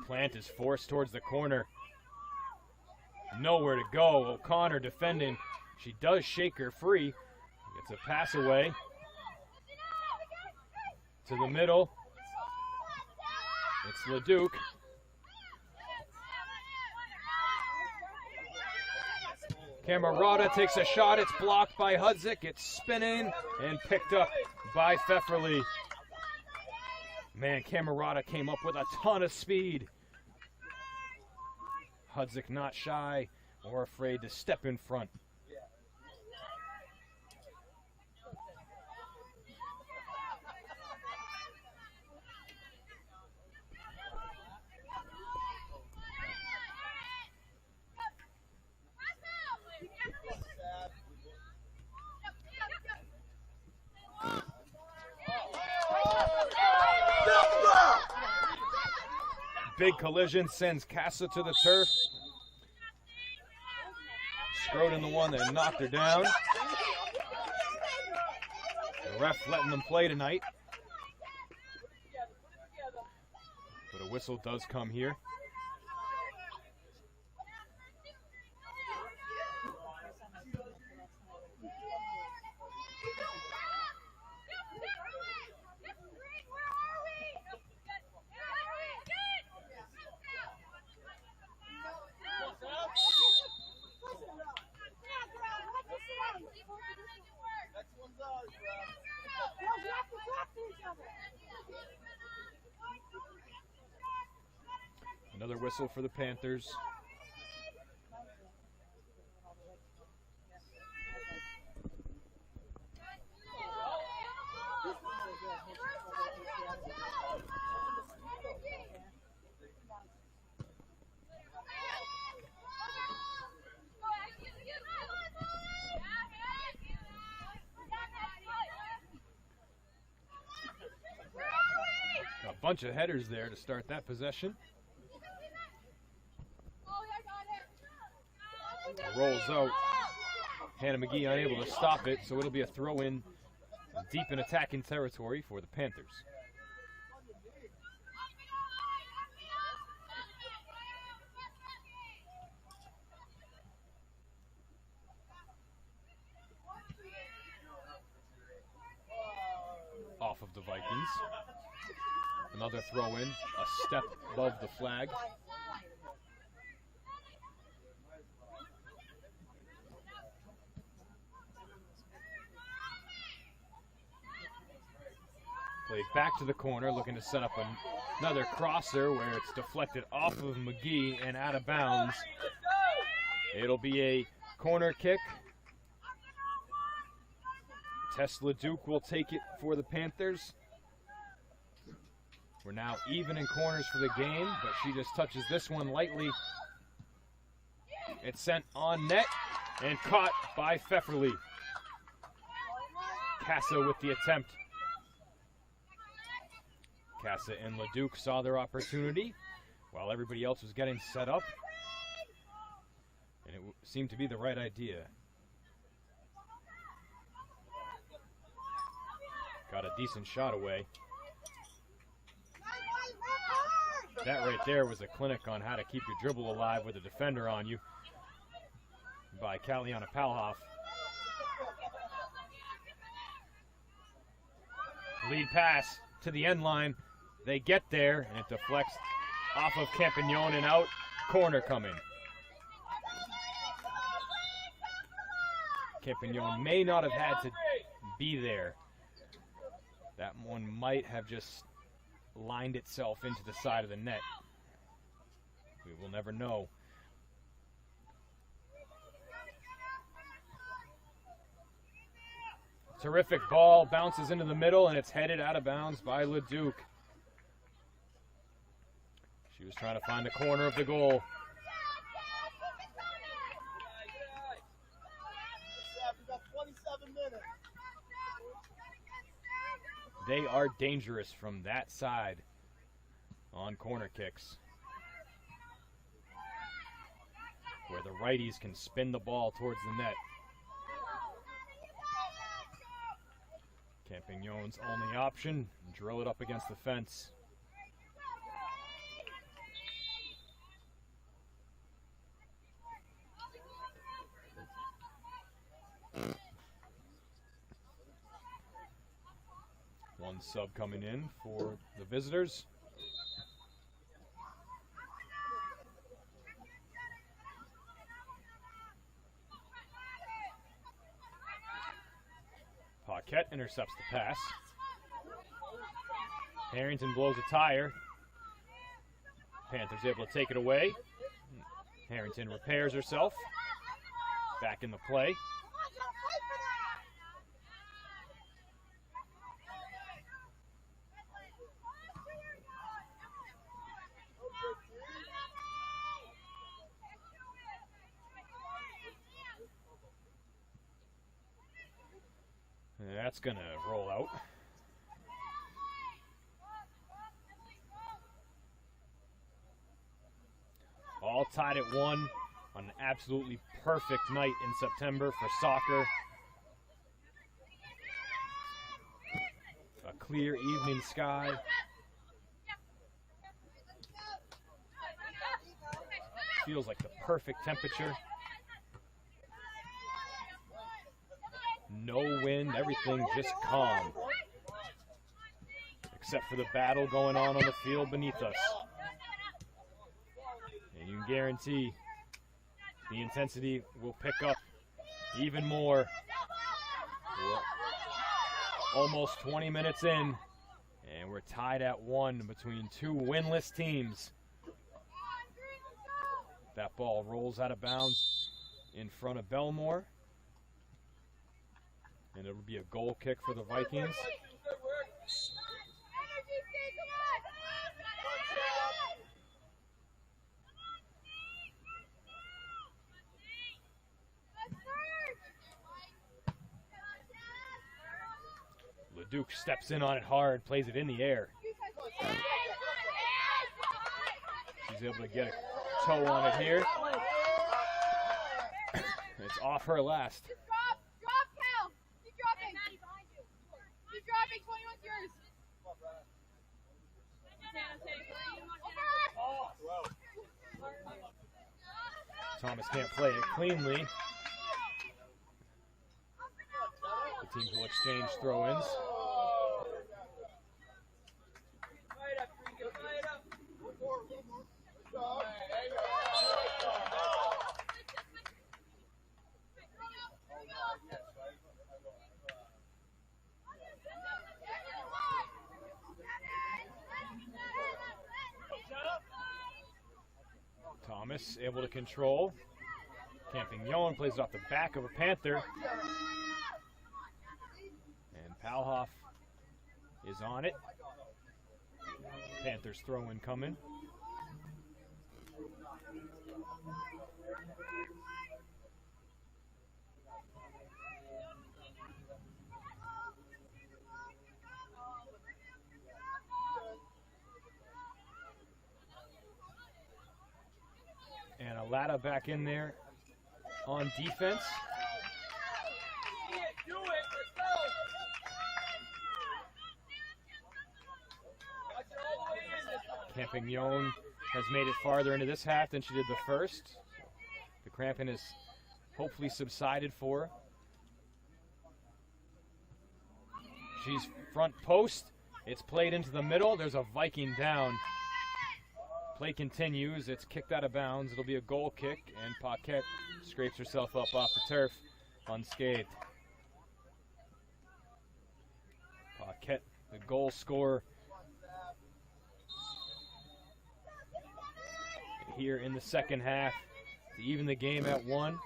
Plant is forced towards the corner. Nowhere to go. O'Connor defending. She does shake her free. Gets a pass away. To the middle. It's Leduc. Camerata takes a shot. It's blocked by Hudzik. It's spinning and picked up by Pfefferly. Man, Camerata came up with a ton of speed. Hudzik not shy or afraid to step in front. Big collision sends Casa to the turf. Scroden the one that knocked her down. The ref letting them play tonight. But a whistle does come here. Another whistle for the Panthers. A bunch of headers there to start that possession. Rolls out. Hannah McGee unable to stop it, so it'll be a throw-in deep in attacking territory for the Panthers. Off of the Vikings. Another throw-in, a step above the flag. Played back to the corner, looking to set up another crosser where it's deflected off of McGee and out of bounds. It'll be a corner kick. Tesla Duke will take it for the Panthers. We're now even in corners for the game, but she just touches this one lightly. It's sent on net and caught by Pfefferly. Casa with the attempt. Casa and Leduc saw their opportunity while everybody else was getting set up. And it seemed to be the right idea. Got a decent shot away. That right there was a clinic on how to keep your dribble alive with a defender on you by Kaliana Palhoff. Lead pass to the end line. They get there, and it deflects off of Campagnon and out. Corner coming. Campagnon may not have had to be there. That one might have just lined itself into the side of the net. We will never know. Terrific ball, bounces into the middle, and it's headed out of bounds by Leduc. She was trying to find the corner of the goal. We've got 27 minutes. they are dangerous from that side on corner kicks, where the righties can spin the ball towards the net. Campignon's only option, drill it up against the fence. One sub coming in for the visitors. Paquette intercepts the pass. Harrington blows a tire. Panthers able to take it away. Harrington repairs herself. Back in the play. That's going to roll out. All tied at 1 on an absolutely perfect night in September for soccer. A clear evening sky. Feels like the perfect temperature. No wind, everything just calm. Except for the battle going on the field beneath us. And you can guarantee the intensity will pick up even more. We're almost 20 minutes in, and we're tied at 1 between two winless teams. That ball rolls out of bounds in front of Belmore. And it'll be a goal kick for the Vikings. LeDuc steps in on it hard, plays it in the air. She's able to get a toe on it here. It's off her last. Dropping, 21's yours. Thomas can't play it cleanly. The teams will exchange throw-ins. Thomas able to control. Campignon plays it off the back of a Panther. And Palhoff is on it. Panthers throw-in coming. And Alata back in there on defense. Campignon has made it farther into this half than she did the first. The cramping has hopefully subsided for her. She's front post. It's played into the middle. There's a Viking down. Play continues. It's kicked out of bounds. It'll be a goal kick, and Paquette scrapes herself up off the turf unscathed. Paquette, the goal scorer here in the second half to even the game at 1.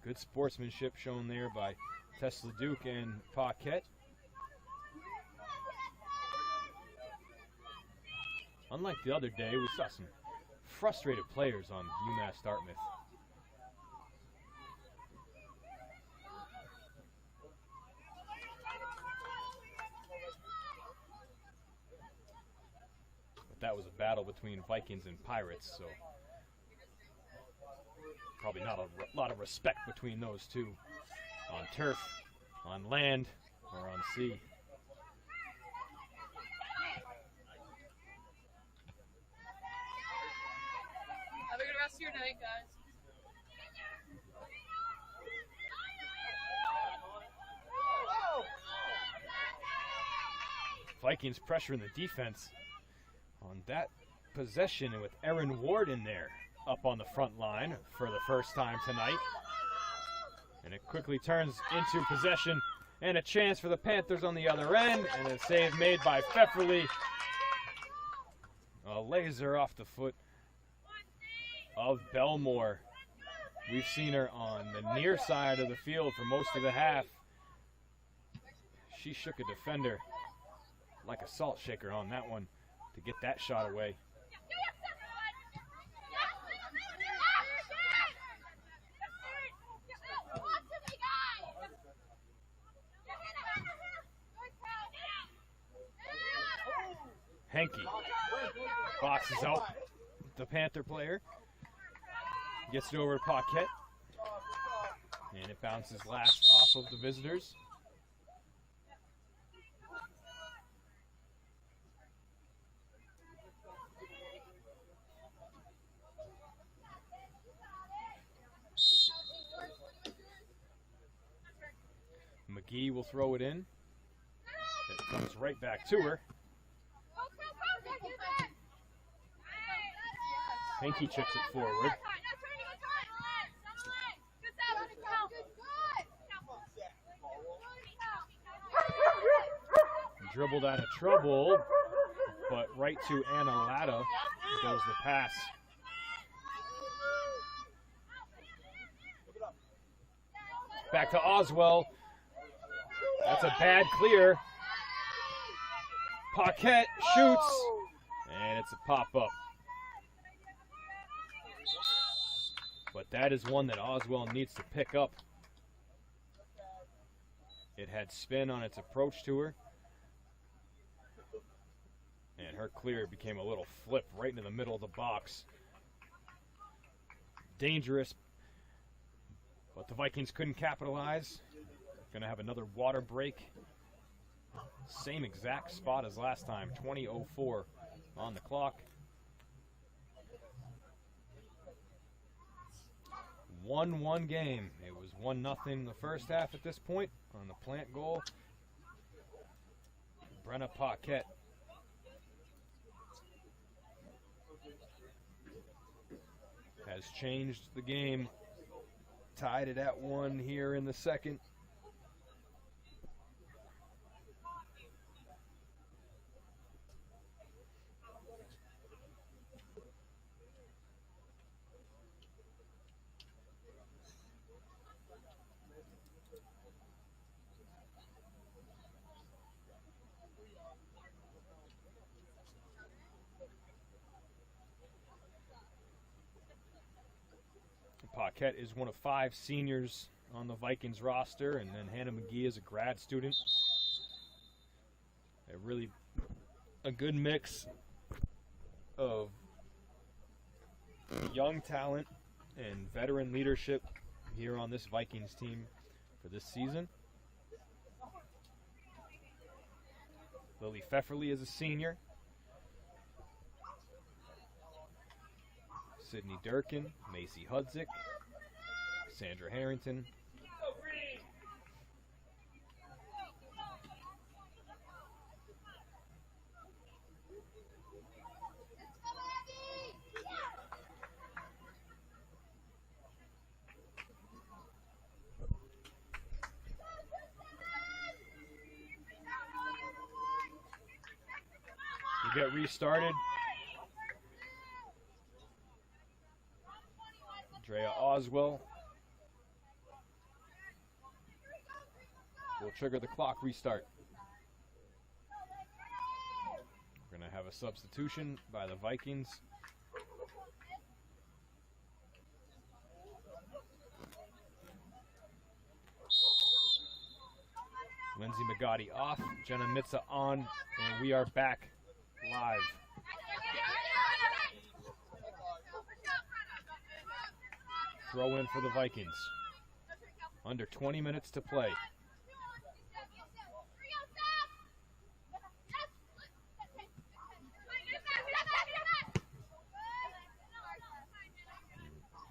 Good sportsmanship shown there by Tess LeDuc and Paquette. Unlike the other day, we saw some frustrated players on UMass Dartmouth. that was a battle between Vikings and Pirates, so probably not a lot of respect between those two on turf, on land, or on sea. Have a good rest of your night, guys. Vikings pressuring the defense on that possession with Aaron Ward in there up on the front line for the first time tonight. And it quickly turns into possession and a chance for the Panthers on the other end, and a save made by Pfefferly. A laser off the foot of Belmore. We've seen her on the near side of the field for most of the half. She shook a defender like a salt shaker on that one to get that shot away. Henke boxes out the Panther player, gets it over to Paquette, and it bounces last off of the visitors. McGee will throw it in. It comes right back to her. Henke chips it forward. Dribbled out of trouble, but right to Anna Latta goes the pass. Back to Oswell. That's a bad clear. Paquette shoots, and it's a pop-up. But that is one that Oswell needs to pick up. It had spin on its approach to her. And her clear became a little flip right into the middle of the box. Dangerous, but the Vikings couldn't capitalize. Going to have another water break. Same exact spot as last time, 20:04 on the clock. 1-1 game. It was 1-0 the first half at this point on the Plant goal. Brenna Paquette has changed the game. Tied it at 1 here in the second. Paquette is one of 5 seniors on the Vikings roster, and then Hannah McGee is a grad student. A good mix of young talent and veteran leadership here on this Vikings team for this season. Lily Pfefferly is a senior. Sydney Durkin, Macy Hudzik, Sandra Harrington. We get restarted. Drea Oswell will trigger the clock restart. We're going to have a substitution by the Vikings. Lindsay McGotti off, Jenna Mitza on, and we are back live. Throw in for the Vikings. Under 20 minutes to play.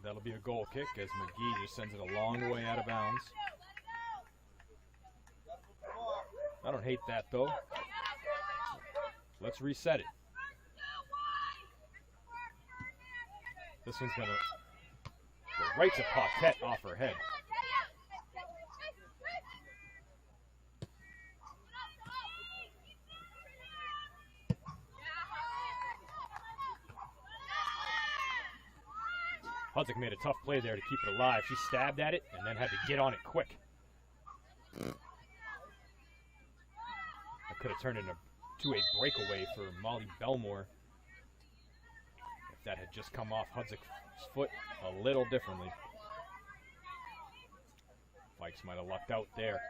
That'll be a goal kick as McGee just sends it a long way out of bounds. I don't hate that though. Let's reset it. This one's gonna go right to Paquette off her head. Hudzik made a tough play there to keep it alive. She stabbed at it and then had to get on it quick. That could have turned into a breakaway for Molly Belmore if that had just come off Hudzik's foot a little differently. Vikes might have lucked out there.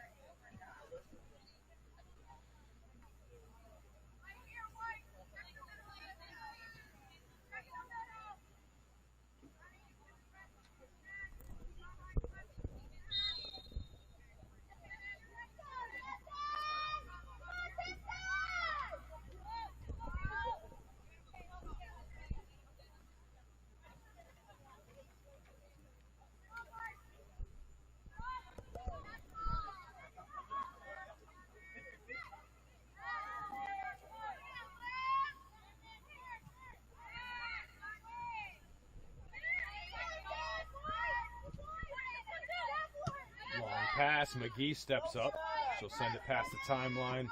Pass, McGee steps up. She'll send it past the timeline.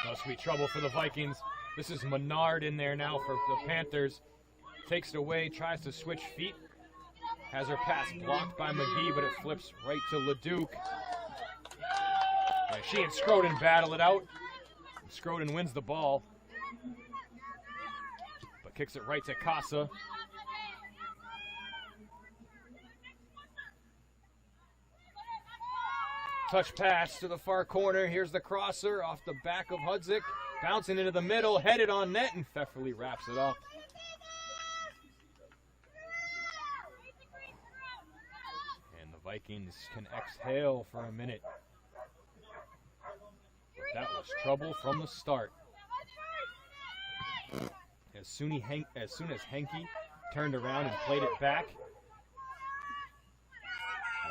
Must be trouble for the Vikings. This is Menard in there now for the Panthers. Takes it away, tries to switch feet. Has her pass blocked by McGee, but it flips right to LeDuc. And she and Scroden battle it out. Scroden wins the ball, but kicks it right to Casa. Touch pass to the far corner. Here's the crosser off the back of Hudzik. Bouncing into the middle, headed on net, and Pfefferly wraps it up. Vikings can exhale for a minute. That was trouble from the start. As soon as Henke turned around and played it back,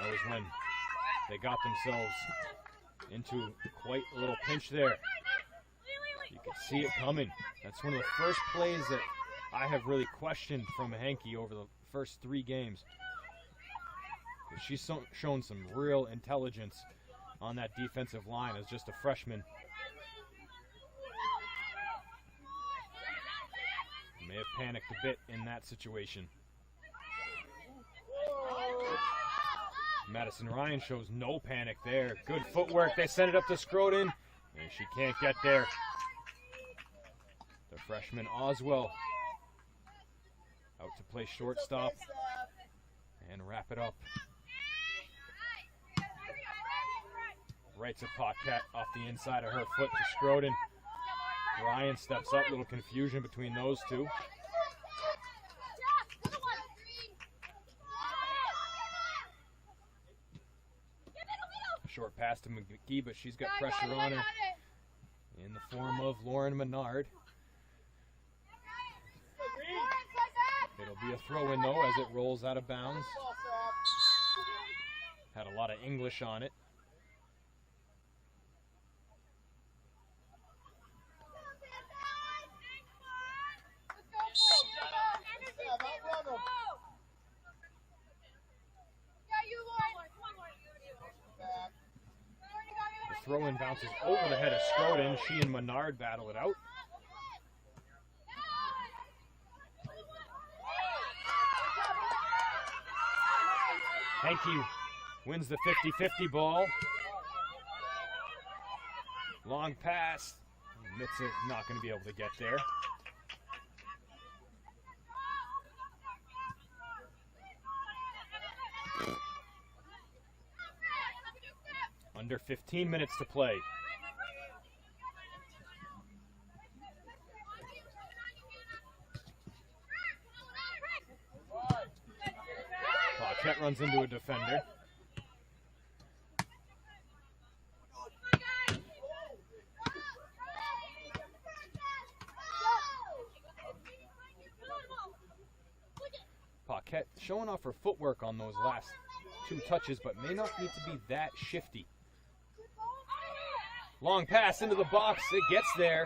that was when they got themselves into quite a little pinch there. You could see it coming. That's one of the first plays that I have really questioned from Henke over the first 3 games. She's shown some real intelligence on that defensive line as just a freshman. May have panicked a bit in that situation. Madison Ryan shows no panic there. Good footwork. They send it up to Scroden, and she can't get there. The freshman Oswell out to play shortstop and wrap it up. Right to Paquette off the inside of her foot to Scroden. Ryan steps up, little confusion between those two. Short pass to McGee, but she's got pressure on her in the form of Lauren Menard. It'll be a throw-in, though, as it rolls out of bounds. Had a lot of English on it. Throw-in bounces over the head of Scroden. She and Menard battle it out. Henke wins the 50-50 ball. Long pass. Mitza not going to be able to get there. Under 15 minutes to play. Paquette runs into a defender. Paquette showing off her footwork on those last 2 touches, but may not need to be that shifty. Long pass into the box. It gets there.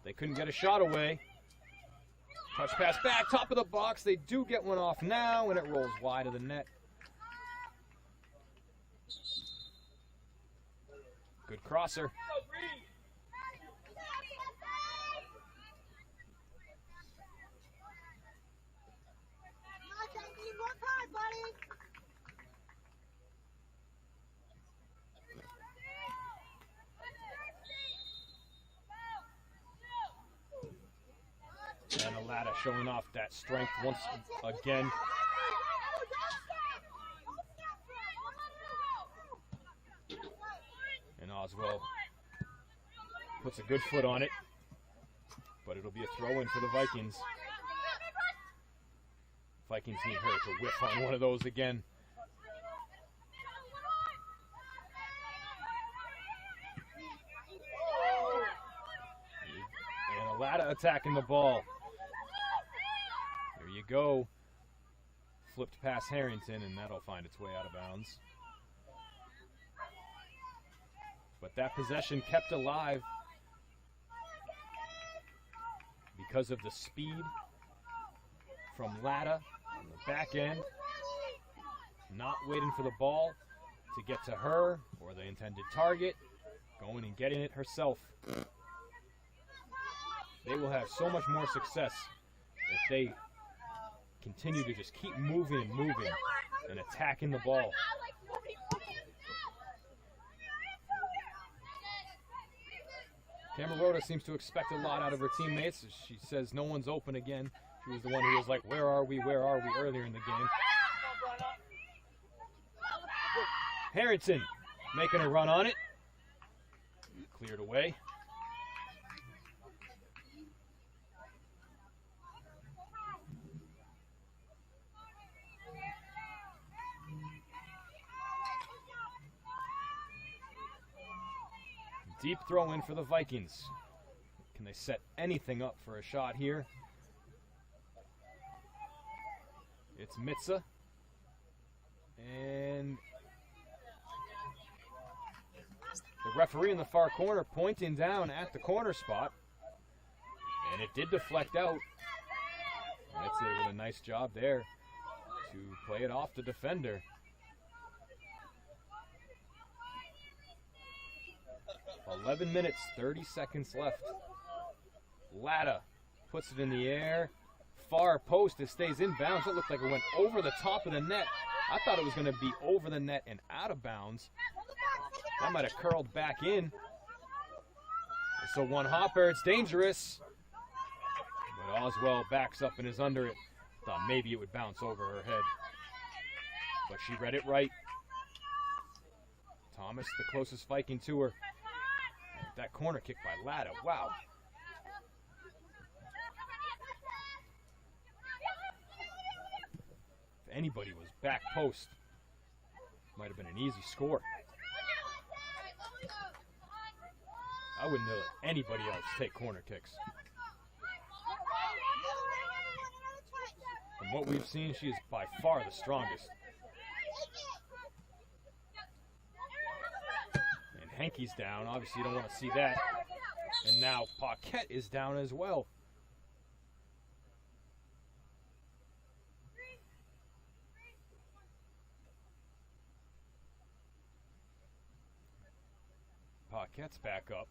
They couldn't get a shot away. Touch pass back, top of the box. They do get one off now, and it rolls wide of the net. Good crosser. And Alada showing off that strength once again. And Oswell puts a good foot on it, but it'll be a throw-in for the Vikings. Vikings need her to whiff on one of those again. And Alada attacking the ball. There you go. Flipped past Harrington, and that'll find its way out of bounds. But that possession kept alive because of the speed from Lada on the back end, not waiting for the ball to get to her or the intended target, going and getting it herself. They will have so much more success if they continue to just keep moving and moving and attacking the ball. Camerota seems to expect a lot out of her teammates. She says no one's open again. She was the one who was like, where are we earlier in the game. Harrington making a run on it. Cleared away. Deep throw in for the Vikings. Can they set anything up for a shot here? It's Mitza. And the referee in the far corner pointing down at the corner spot. And it did deflect out. Mitza with a nice job there to play it off the defender. 11 minutes, 30 seconds left. Lada puts it in the air. Far post, it stays in bounds. It looked like it went over the top of the net. I thought it was going to be over the net and out of bounds. That might have curled back in. So one hopper, it's dangerous. But Oswell backs up and is under it. Thought maybe it would bounce over her head. But she read it right. Thomas, the closest Viking to her. That corner kick by Lada, wow. If anybody was back post, might have been an easy score. I wouldn't let anybody else take corner kicks. From what we've seen, she is by far the strongest. Hankey's down. Obviously, you don't want to see that. And now Paquette is down as well. Paquette's back up.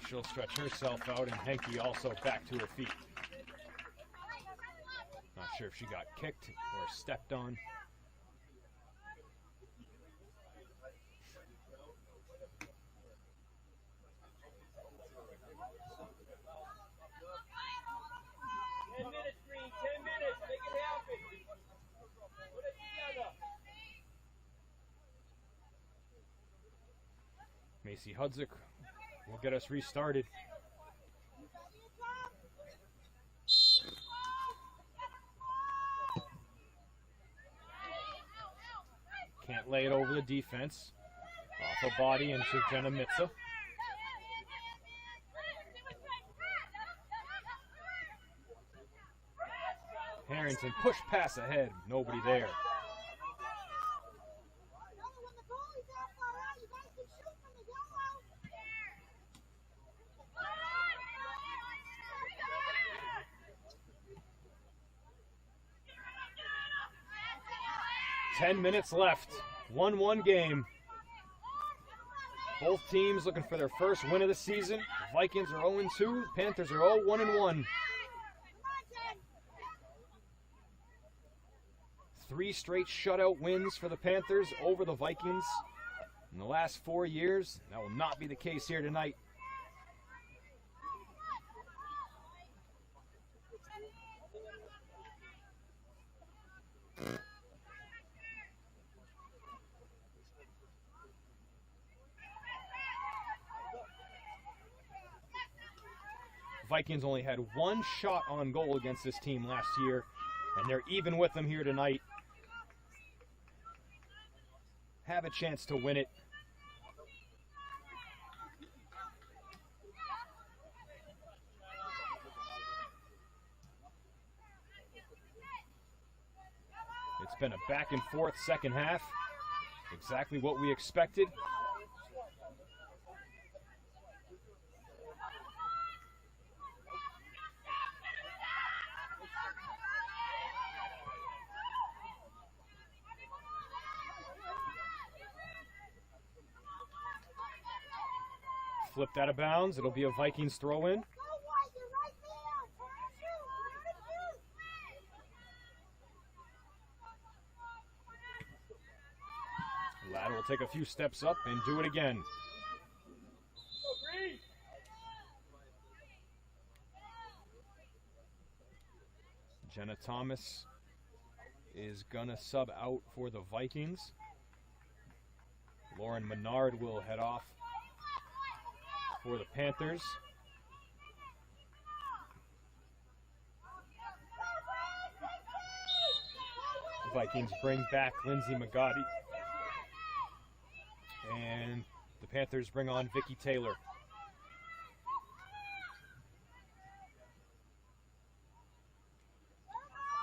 She'll stretch herself out, and Hankey also back to her feet. Not sure if she got kicked or stepped on. Casey Hudzik will get us restarted. Can't lay it over the defense. Off a body into Jenna Mitza. Harrington push pass ahead. Nobody there. Ten minutes left. 1-1 game. Both teams looking for their first win of the season. The Vikings are 0-2. Panthers are 0-1-1. 3 straight shutout wins for the Panthers over the Vikings in the last 4 years. That will not be the case here tonight. Vikings only had 1 shot on goal against this team last year, and they're even with them here tonight. Have a chance to win it. It's been a back and forth second half. Exactly what we expected. Flipped out of bounds. It'll be a Vikings throw in. Ladd will take a few steps up and do it again. Jenna Thomas is gonna sub out for the Vikings. Lauren Menard will head off for the Panthers. The Vikings bring back Lindsay Magotti. And the Panthers bring on Vicky Taylor.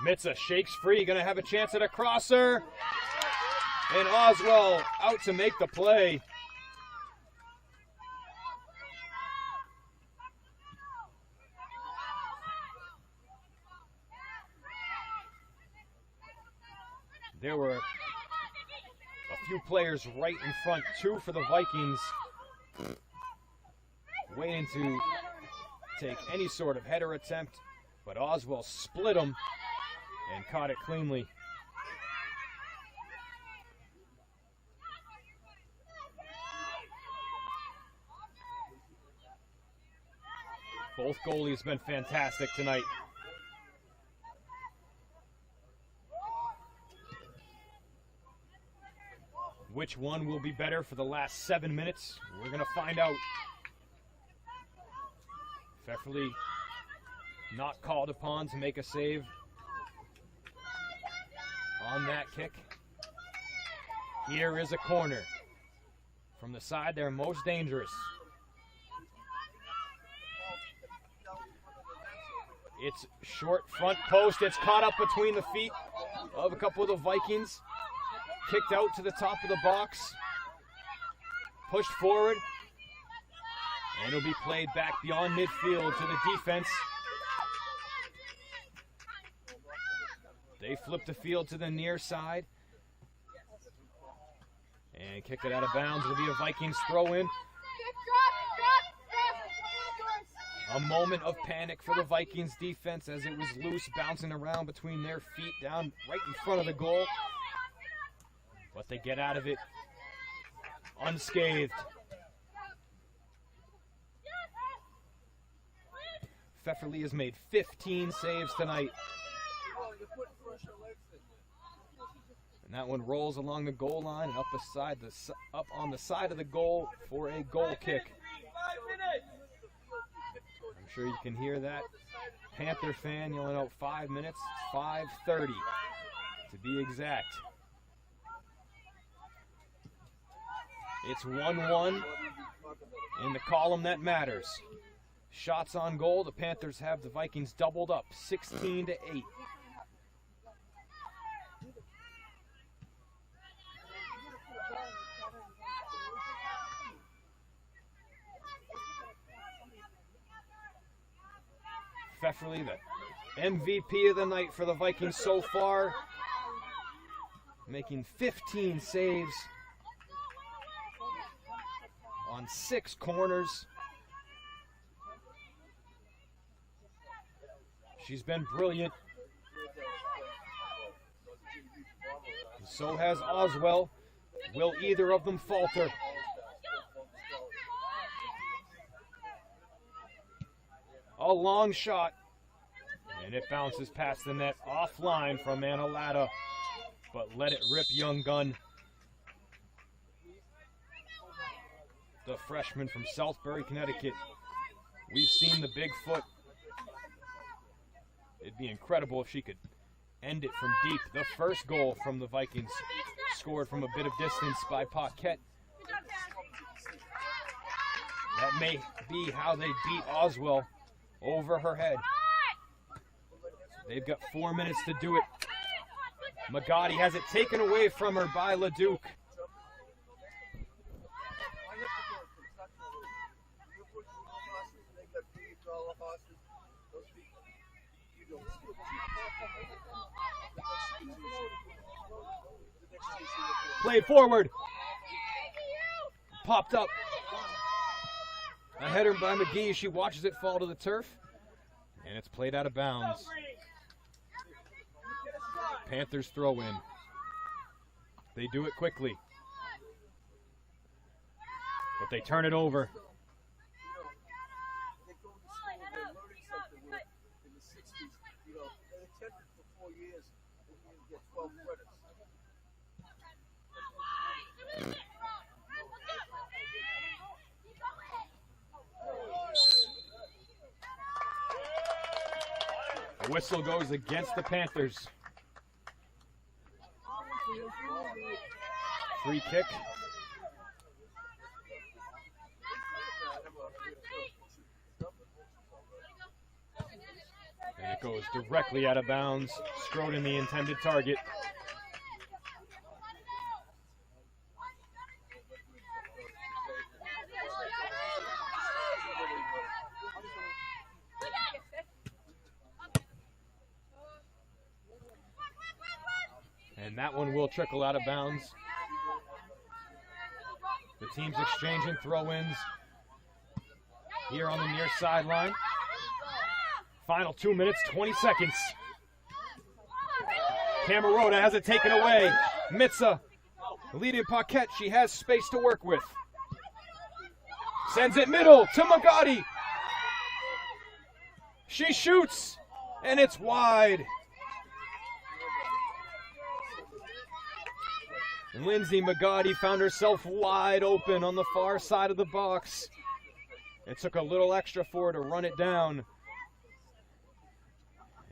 Mitza shakes free, gonna have a chance at a crosser. And Oswell out to make the play. There were a few players right in front, 2 for the Vikings, waiting to take any sort of header attempt, but Oswell split them and caught it cleanly. Both goalies have been fantastic tonight. Which one will be better for the last 7 minutes? We're going to find out. Pfefferly not called upon to make a save on that kick. Here is a corner. From the side, they're most dangerous. It's short front post. It's caught up between the feet of a couple of the Vikings. Kicked out to the top of the box. Pushed forward. And it'll be played back beyond midfield to the defense. They flip the field to the near side. And kick it out of bounds. It'll be a Vikings throw in. A moment of panic for the Vikings defense as it was loose, bouncing around between their feet down right in front of the goal. But they get out of it unscathed. Pfefferly has made 15 saves tonight. And that one rolls along the goal line and up on the side of the goal for a goal kick. I'm sure you can hear that Panther fan yelling out 5 minutes. It's 5:30 to be exact. It's 1-1 in the column that matters. Shots on goal. The Panthers have the Vikings doubled up, 16-8. Pfefferly, the MVP of the night for the Vikings so far, making 15 saves on 6 corners. She's been brilliant. So has Oswell. Will either of them falter? A long shot, and it bounces past the net offline from Analata, but let it rip, young gun. The freshman from Southbury, Connecticut. We've seen the big foot. It'd be incredible if she could end it from deep. The first goal from the Vikings, scored from a bit of distance by Paquette. That may be how they beat Oswell, over her head. They've got 4 minutes to do it. Magotti has it taken away from her by LeDuc. Played forward. Popped up. A header by McGee. She watches it fall to the turf. And it's played out of bounds. Panthers throw in. They do it quickly. But they turn it over. The whistle goes against the Panthers. Free kick. And it goes directly out of bounds, straight in the intended target. And that one will trickle out of bounds. The teams exchanging throw-ins here on the near sideline. Final 2 minutes, 20 seconds. Camarota has it taken away. Mitza leading Paquette. She has space to work with. Sends it middle to Magotti. She shoots, and it's wide. And Lindsay Magotti found herself wide open on the far side of the box. It took a little extra for her to run it down.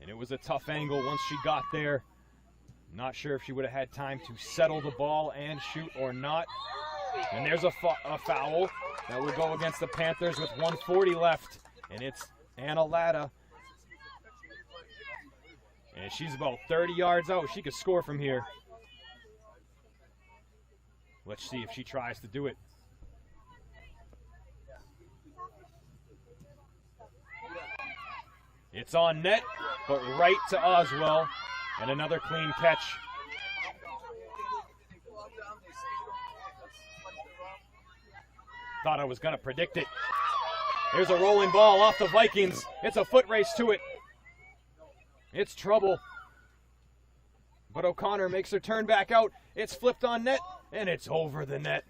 And it was a tough angle once she got there. Not sure if she would have had time to settle the ball and shoot or not. And there's a foul that would go against the Panthers with 1:40 left. And it's Analata. And she's about 30 yards out. She could score from here. Let's see if she tries to do it. It's on net, but right to Oswell. And another clean catch. Thought I was going to predict it. There's a rolling ball off the Vikings. It's a foot race to it. It's trouble. But O'Connor makes her turn back out. It's flipped on net, and it's over the net.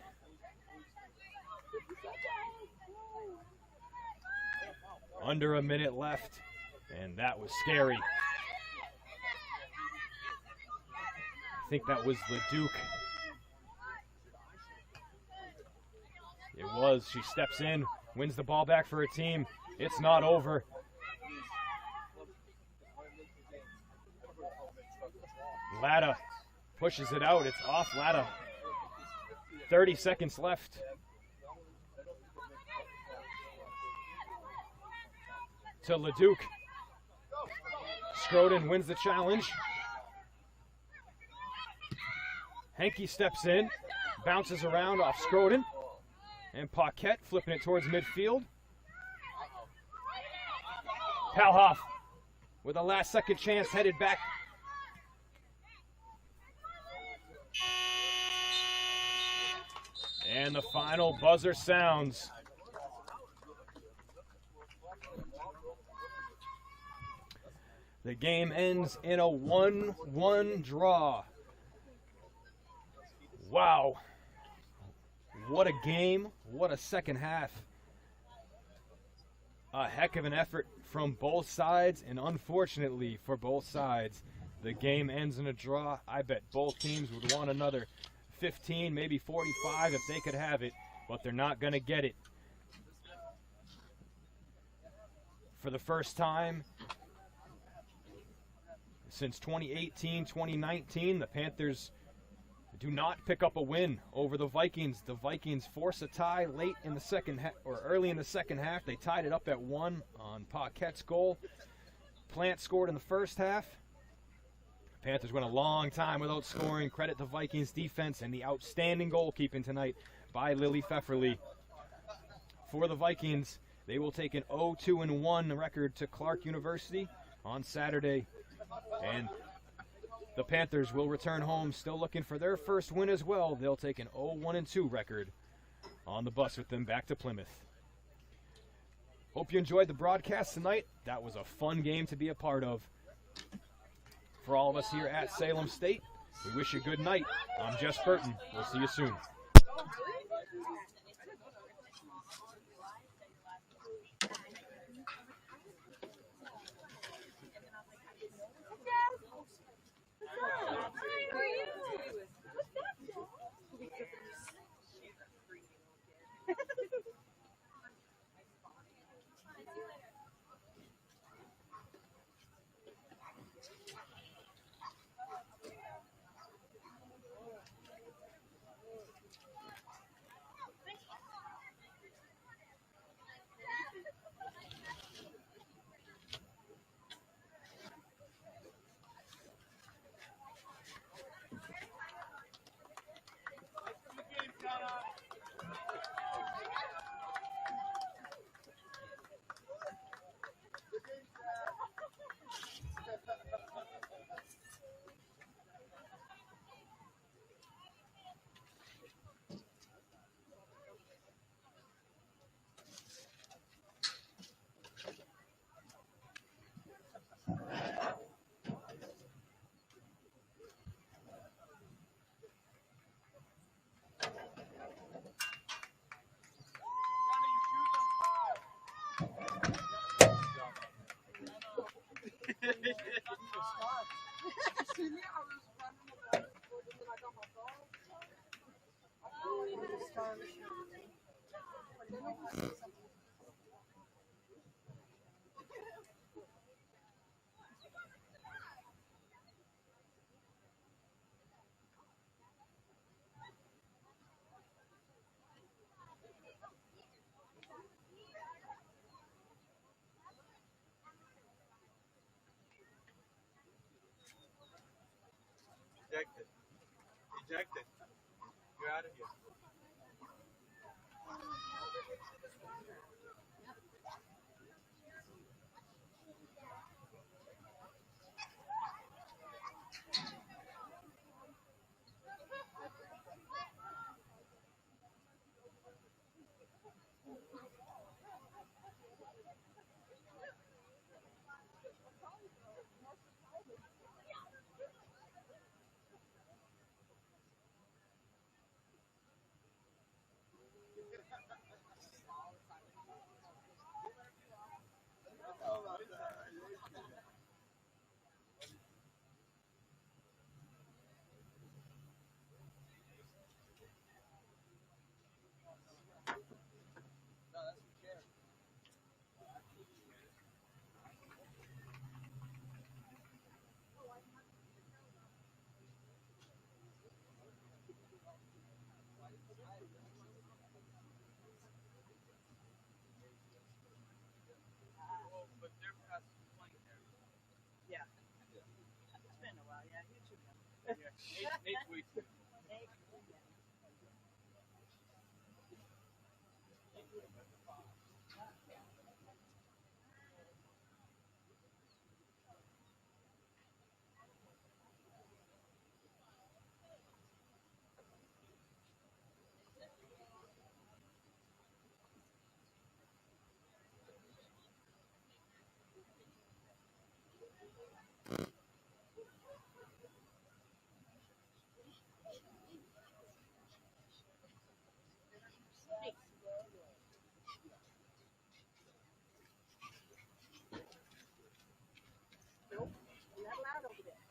Under a minute left, and that was scary. I think that was Leduc. It was. She steps in, wins the ball back for her team. It's not over. Latta pushes it out. It's off Latta. 30 seconds left. To Leduc. Scroden wins the challenge. Henke steps in, bounces around off Scroden. And Paquette flipping it towards midfield. Palhoff with a last second chance headed back. And the final buzzer sounds. The game ends in a 1-1 draw. Wow. What a game. What a second half. A heck of an effort from both sides, and unfortunately for both sides, the game ends in a draw. I bet both teams would want another 15, maybe 45 if they could have it, but they're not going to get it. For the first time since 2018-2019, the Panthers do not pick up a win over the Vikings. The Vikings force a tie late in the second half, or early in the second half. They tied it up at 1 on Paquette's goal. Plant scored in the first half. Panthers went a long time without scoring. Credit to Vikings defense and the outstanding goalkeeping tonight by Lily Pfefferly. For the Vikings, they will take an 0-2-1 record to Clark University on Saturday. And the Panthers will return home still looking for their first win as well. They'll take an 0-1-2 record on the bus with them back to Plymouth. Hope you enjoyed the broadcast tonight. That was a fun game to be a part of. For all of us here at Salem State, we wish you a good night. I'm Jess Burton. We'll see you soon. See me? I was running around and then I got my phone. I was starting to but then it was something. Ejected. Ejected. You're out of here. 8 weeks. Nope, you're not allowed over there.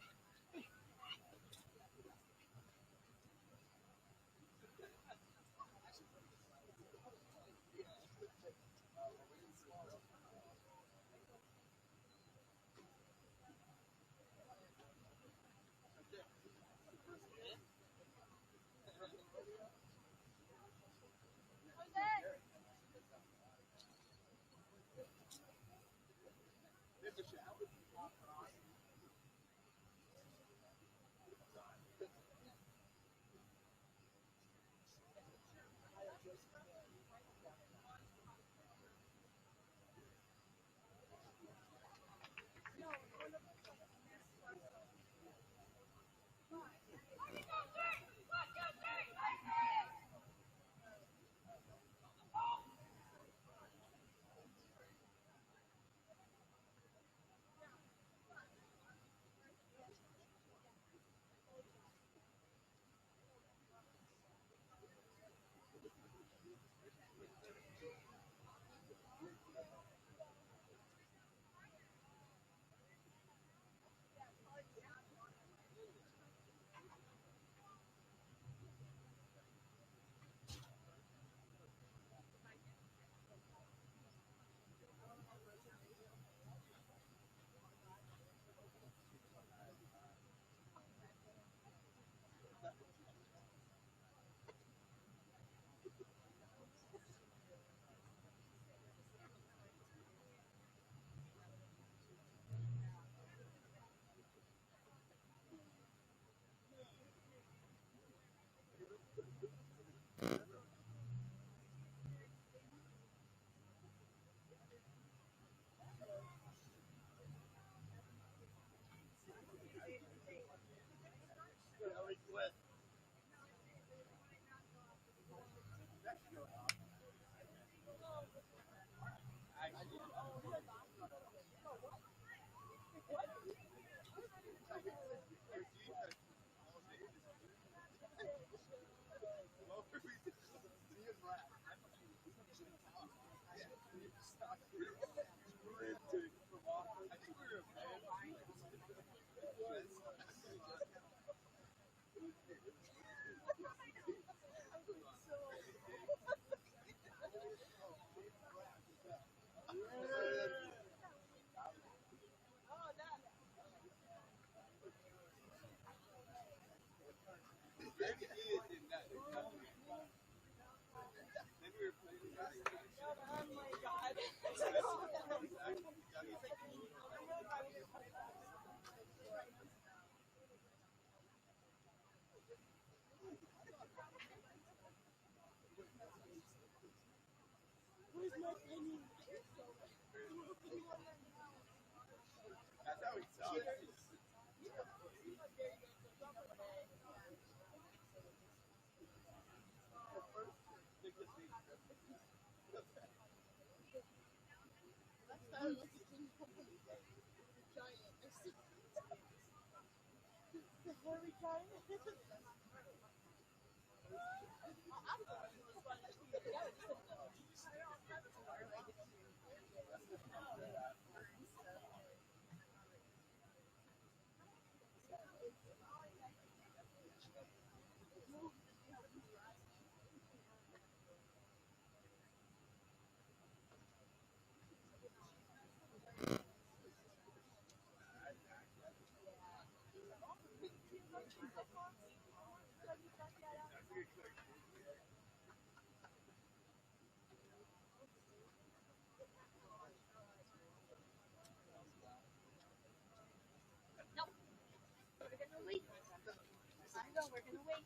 we're gonna wait.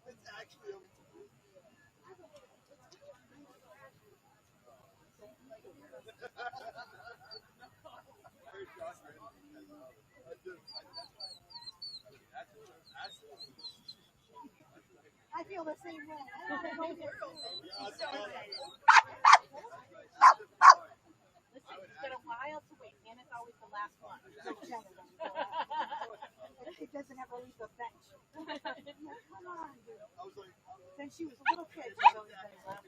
It's actually I feel the same way. I don't know. She's so excited. Listen, you get a while to wait. Hannah's always the last one. It doesn't ever leave the bench. Come on, dude. I was like, Then she was a little kid. She was always been left.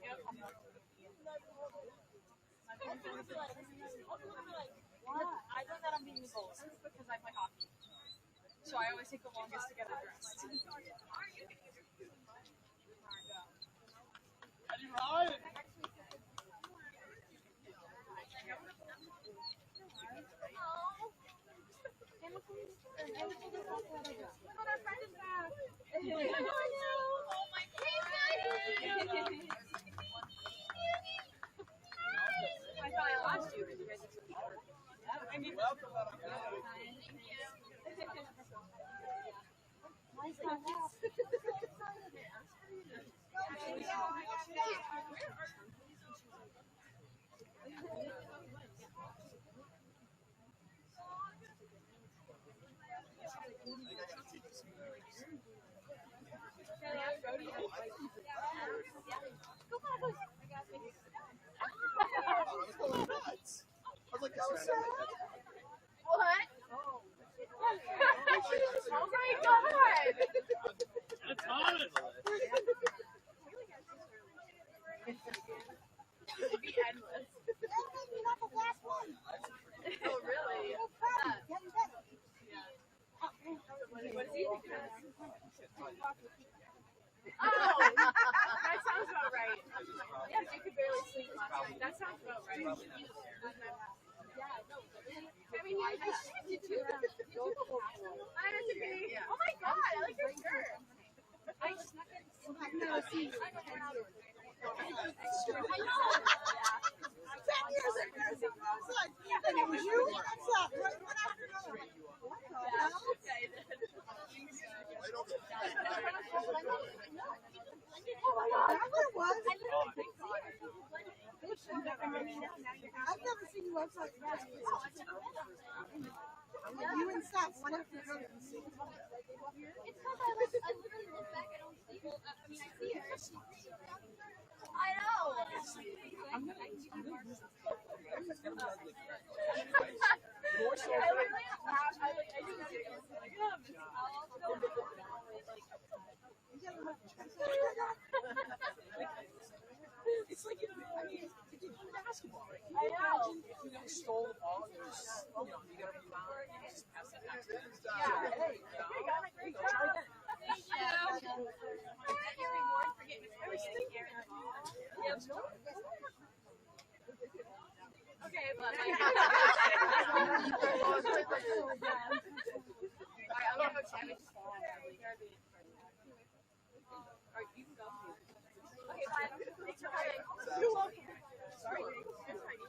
I don't that I'm being the goals because I play hockey. So I always take the longest to get undressed. Eddie Ryan. Oh my god! I thought I lost you because you guys are so short. I mean, Welcome. Nice to have. I was like, that was so What? Oh my god! That's hot. It'd be endless. You're not the last one. Oh, really? Getting better. What is he thinking of? Oh, that sounds about right. Yes, you could barely sleep last night. That sounds about right. I mean, I did too. I had to be. Oh my god, I like your shirt. I snuck in. I've never seen you in 10 years. I know. 10 years ago. And it was you? What's up? Right one after another. What the hell? Oh my god, that's what it was. I've never seen you upside down. You and Seth, one after another. It's because I literally look back, I don't see her. I mean, I see her. I know. I'm gonna I literally I do that again. Like, yeah, Miss Powell. It's like, I mean, it's basketball, right? I know. If you guys stole the ball, there's, you gotta rebound, you just pass it back. Yeah. Hey, Great job. try again. Thank you. That's your reward for getting us everything here in the ball. Yep. Okay, but like. Alright, I'm gonna go check. Alright, you can go. Okay, bye. Thanks for coming. You're welcome. Sorry. It's fine.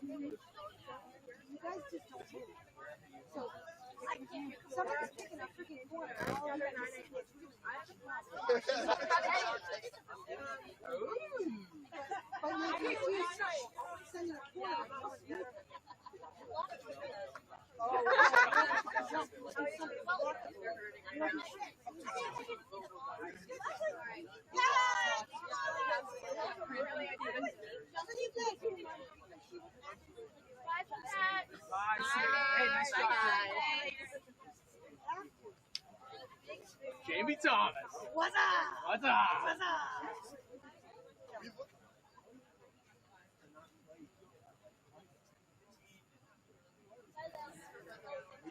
You guys just don't do it. So, somebody's picking a freaking corner. All I'm gonna say is, but you send it a corner. Bye, hey, nice job. Jamie Thomas. What's up? What's up? What's up?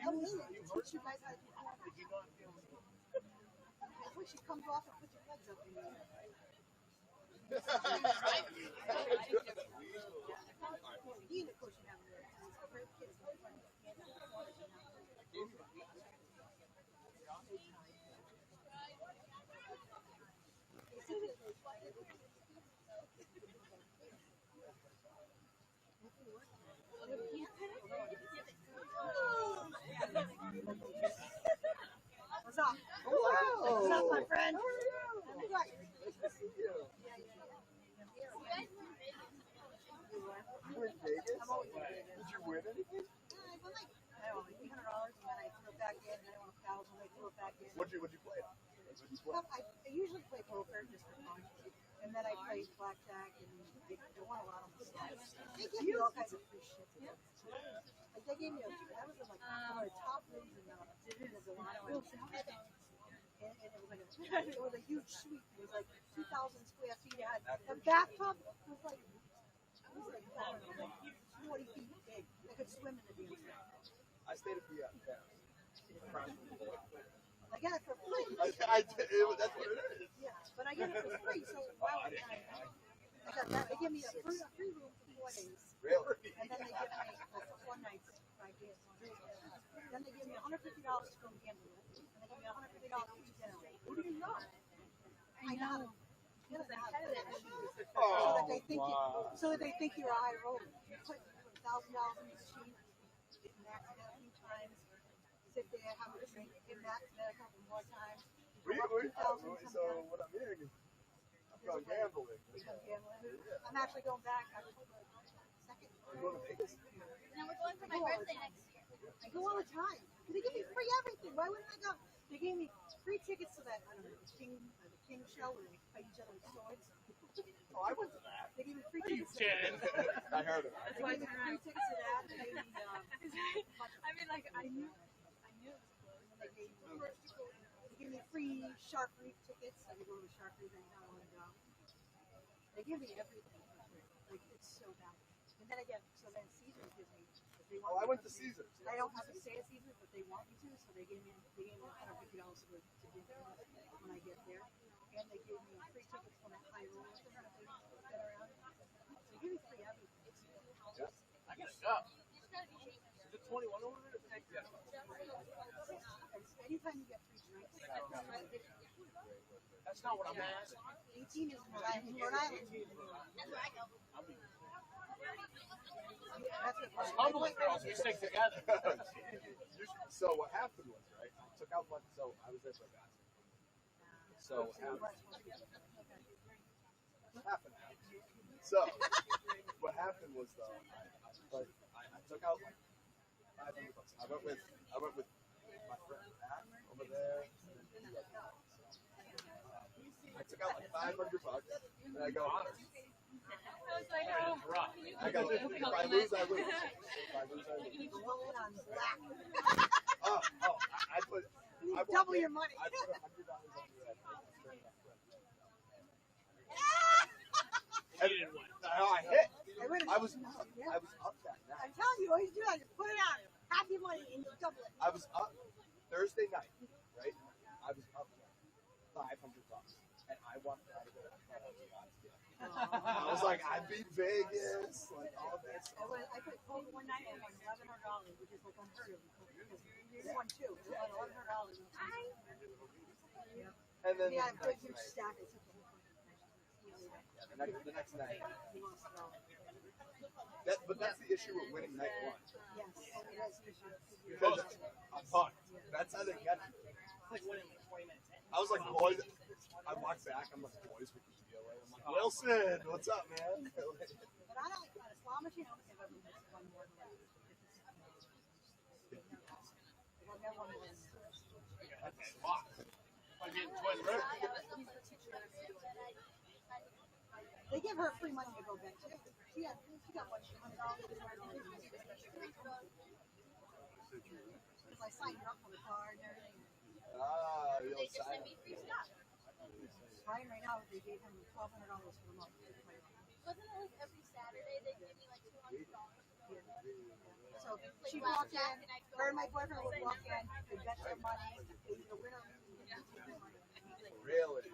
Oh, really? Teach you guys how to do corners. That's when she comes off and puts your legs up in the air. Being a coach, you have to great kids. What's up? Hello. What's up, my friend? Nice to see you. You in Vegas? I'm always in Vegas. Did you win anything? I won like, I don't know, $800, and then I threw it back in, and I won 1,000, I threw it back in. What'd you play? I usually play poker just for fun, and then I play blackjack, and I won a lot on the slots. They give you all kinds of free shit. Like they gave me that was like one of the top rooms in the Delano. And it was a huge suite. It was like 2,000 square feet. It had the bathtub was like 40 feet big. I could swim in the damn thing. I stayed at the I got it for free. I did. That's what it is. Yeah, but I get it for free. So why would I got that. They give me a free room for 4 days. Really? And then they give me for 4 nights, 5 days. Then they give me $150 to go gambling with. And they give me $150 to eat dinner with. Who do you know? I know. So that they think you're a high roller. You put $1,000 in the machine, get maxed out a few times, sit there, have a drink, get maxed out a couple more times. So what I'm hearing is I'm going gambling. I'm actually going back October 2nd. You going to Vegas? No, we're going for my birthday next year. I go all the time. They give me free everything. Why wouldn't I go? They gave me free tickets to that, I don't know, the King show where they fight each other with swords. Oh, I went to that. They gave me free tickets to that. I heard of it. They gave me free tickets to that. They gave me, I mean, like, I knew it was close. they gave me free Shark Reef tickets. I could go to the Shark Reef anytime I want to go. They give me everything for free. Like, it's so bad. And then again, so then Caesars gives me. They want Oh, I went to Caesars. I don't have to stay at Caesars, but they want me to, so they gave me $150 to dinner when I get there, and they gave me free tickets for my high roller thing that they get around. So they give me free everything. I gotta go. Is it 21 over there? Yeah. Anytime you get free drinks, That's not what I'm asking. 18 is Rhode Island. Rhode Island. That's where I go. That's what Humbling girls, we stick together. So what happened was, right? I took out my. So I was there for a basketball. So half an hour. So what happened was though, I took out like $500. I went with my friend Matt over there. I took out like $500, and I go. I was like, oh. I go. If I lose, I lose. If I lose, I lose. rolling on black. I put. I Double your money. I put $100 under that. You didn't win. I hit. I was up that night. I'm telling you, always do that. Just put it out. Have your money and you double it. I was up Thursday night, right? I was up $500, and I wanted out of it. I was like, I beat Vegas, like all this. I put poker one night and won $1,100, which is like unheard of. You won two. You won $1,100. And then Yeah, I put a huge stack. I took the next night. He wants to go. But that's the issue with winning night one. Yes, it is an issue. Because I'm fucked. That's how they get it. It's like winning like 20 minutes. I was like, boys, I walked back. I'm like, boys, we can deal with it. I'm like, Wilson, what's up, man? But I don't like a slot machine. I don't think I've ever missed one more than that. I've never won more than that. That's a lot. I'm getting 20 minutes. They give her free money to go back to. She got what, $100? Because I signed her up for the card and everything. You They just send me free stuff. Ryan, right now, they gave him $1,200 for the month. Wasn't it like every Saturday they give me like $200? So she walked in, her and my boyfriend would walk in, they bet their money, the winner. Really?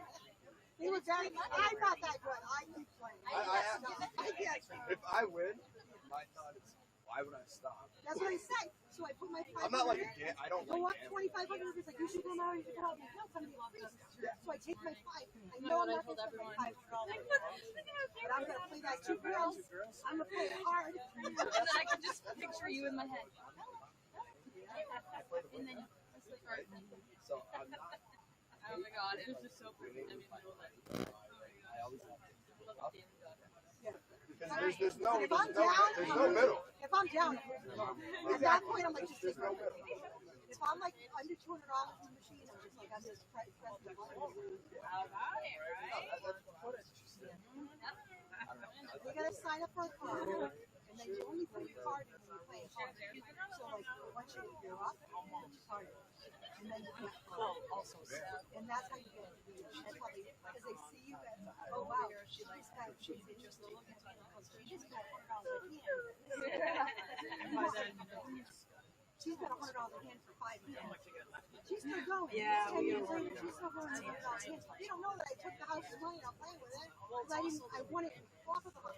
They were very, I'm not that good, I keep playing. If I win, my thought is, why would I stop? That's what he said. So So I put my I'm not like 500 I don't go like up gambling. 2,500. It's like you should go now. You should go. No, somebody else does. So I take my 5. I know I'm not going to spend my $500. But I'm going to play that 2 girls. I'm going to play it hard. And then I can just picture you in my head. And then So I'm not. oh my god, it was just so pretty. I mean, I always Yeah. because there's no If I'm down, there's no middle. If I'm down, at that point I'm like just There's no middle. if I'm like under $200 in the machine, I'm just like I'm just pressing the button. You gotta sign up for a card, and then you only put your card in when you play a card. So like once you're up, card, and then you put card. And that's how you get it. That's how they because they see you and oh wow, she's got she's interesting. She's got $100 a hand. She's got $100 a hand for 5 minutes. She's still going. Yeah, 10 years later, she's still going $100 a hand. They don't know that I took the house's money and I'm playing with it. Because I won it off of the house.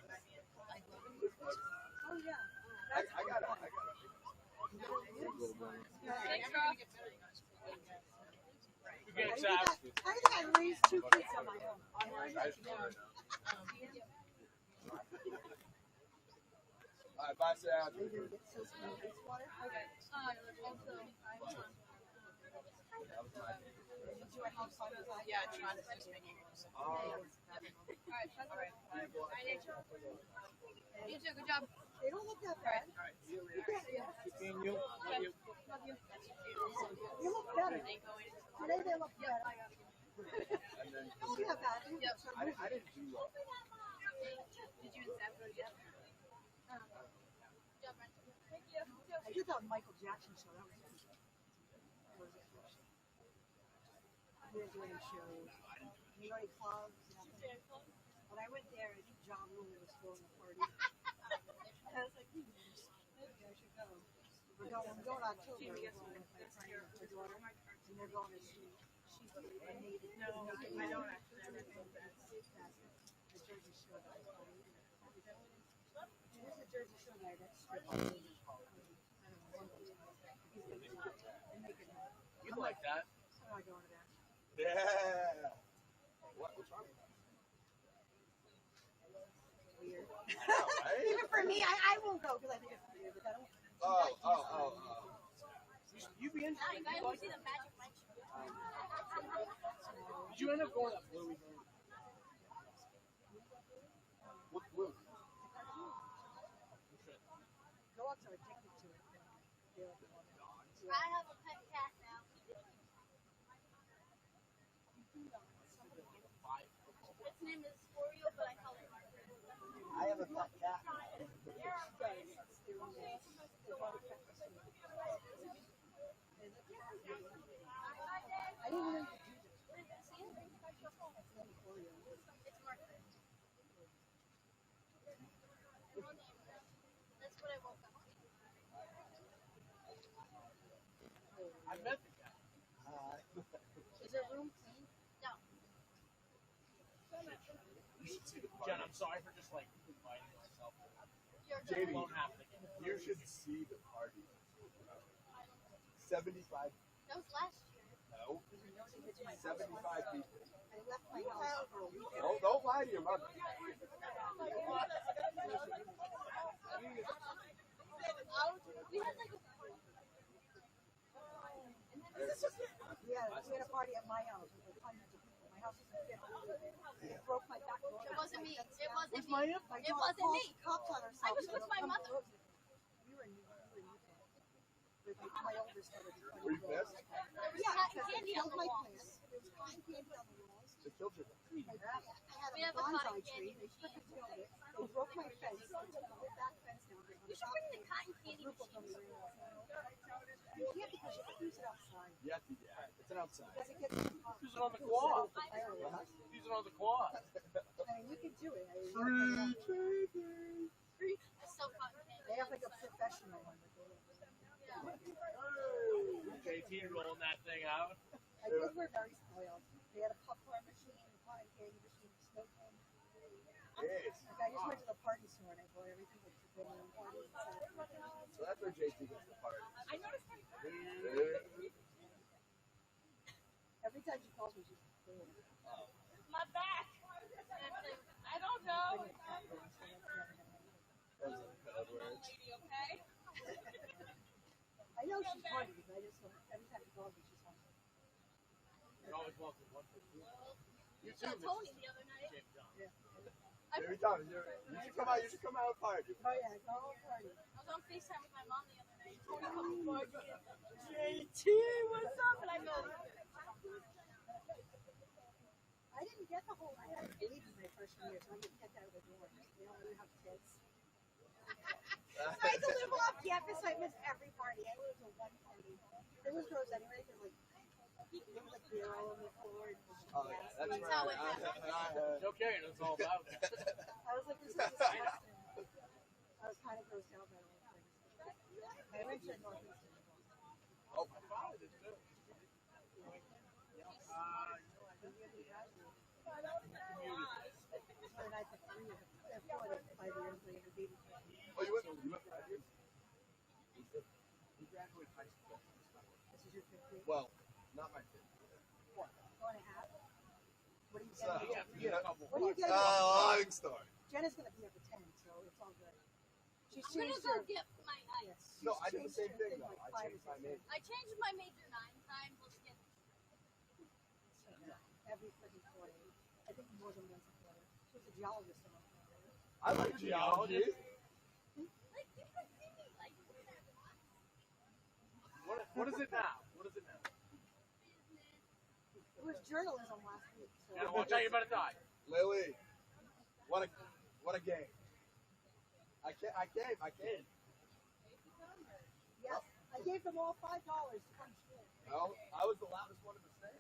Oh yeah. I got it. thanks, Rob. I think I raised 2 kids on my own. Alright, bye, Sam. Are you gonna get so smooth ice water? Did you have fun with that? Yeah, trying to just make it. Alright, you too, good job. They don't look that bad. You look better. Today they look better. They don't look that bad. Yep. I didn't do well. Did you and Sam go together? I did that Michael Jackson show. That was good. We didn't do any shows. You know any clubs? Nothing. When I went there, I think John Rule was throwing a party. I was like, maybe I should go. We're going October. We're going with my friend and her daughter, and they're going to see. She's a native. No, I don't actually. The Jersey Shore guy. There's a Jersey Shore guy that's stripped. I don't know. You like that? I'm not going to that. Yeah. What's wrong? Weird. Right? Even for me, I won't go because I think it's weird. But I don't. You be in? Now you guys will see the Magic Mike show. Did you end up going to that Bluey thing? What blue? Dogs are addicted to it. They're like, I have a pet cat now. Its name is Oreo, but I call it Margaret. I have a pet cat. I didn't know you could do this. It's Margaret. That's what I woke up to. I met the guy. Is there room clean? No. Jen, I'm sorry for just like inviting myself. You're You Jamie, won't have to get you should see the party. 75. That was last year. No. 75 people. I left my house for a weekend. Don't lie to your mother. We had like a We had a party at my house with like hundreds of people. My house was a fit. It broke my back. It wasn't me. It wasn't my me. amp? My It daughter wasn't calls me. the cops on herself. I was so with they'll my come mother. close it. We were in Utah. With my oldest daughter. Were you pissed? Yeah, cotton because candy it on killed the my walls. plants. There was cotton candy on the walls. It killed your I had We a have a cotton bonsai candy tree. They machine. freaking killed it. They broke my fence. They took the whole back fence down. You should bring the cotton candy Group of them machine. ran off. You can't because you have to use it outside. Yeah, it's an outside. Because it gets too hot. Use it on the quad. It's fireworks. Use it on the quad. I mean, you can do it. I mean, It's so cotton candy. they have like a professional one. JT rolling that thing out. I think we're very spoiled. They had a popcorn machine, a cotton candy machine, snow cone. Yes. Like I just went to the party store and I bought everything like the party. So that's where JT gets the party. I I noticed her. Every time she calls me, she's cool. My back. I don't know. Those are bad words. Lady, okay? I know she's funny, but I just every time she calls me, she's funny. You're always welcome. 1 for 2. You saw Tony the other night. Every time, you should come out. You should come out and party. Oh yeah, go party. I was on FaceTime with my mom the other night. Tony comes forward. JT, what's up? And I go, I didn't get the whole. I had babies my freshman year, so I didn't get out of the dorms. They don't really have kids. So I had to live off campus. So I missed every party. I went to one party. It was gross anyway, because like there was like beer all over the floor. And Oh yeah, that's That's right. how it happened. It's okay. That's all about. I was like, this is disgusting. I was kind of grossed out by the whole thing. I went to Northeastern. Oh, My father did too. And I took 3 years. 5 years later, baby. oh, you went 5 years? He graduated high school. This is your 5th year. Well, not my fifth. 4 and a half. What are you So, getting? He had a couple. What are you getting? long story. Jenna's gonna be up at 10, so it's all good. She's I'm gonna changed go her. get my Yes, nights. No, she's I did the changed same her thing thing though. like I 5 or changed my 6 major. I changed my major 9 times. Let's get every freaking quarter. I think more than once a quarter. She was a geologist in my family. I like geology. like you can see me like What is it now? What is it now? It was journalism last week. So Yeah, watch out, you're about to die. Lily, what a game. I came. yes, I gave them all $5 to come school. No, I was the loudest one in the stand.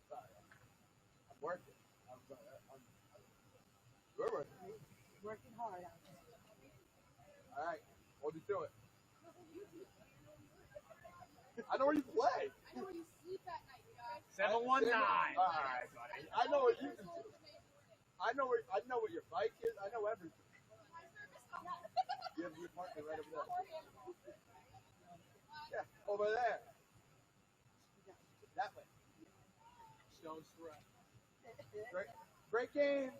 Sorry. I'm working. We're working. Working hard out there. All right, hold you to it. I know where you play. I know where you sleep at night, guys. 719. All right, buddy. I know what you. I know what your bike is. I know everything. You have your partner right over there. Yeah, over there. That way. Stone's throw. Great game.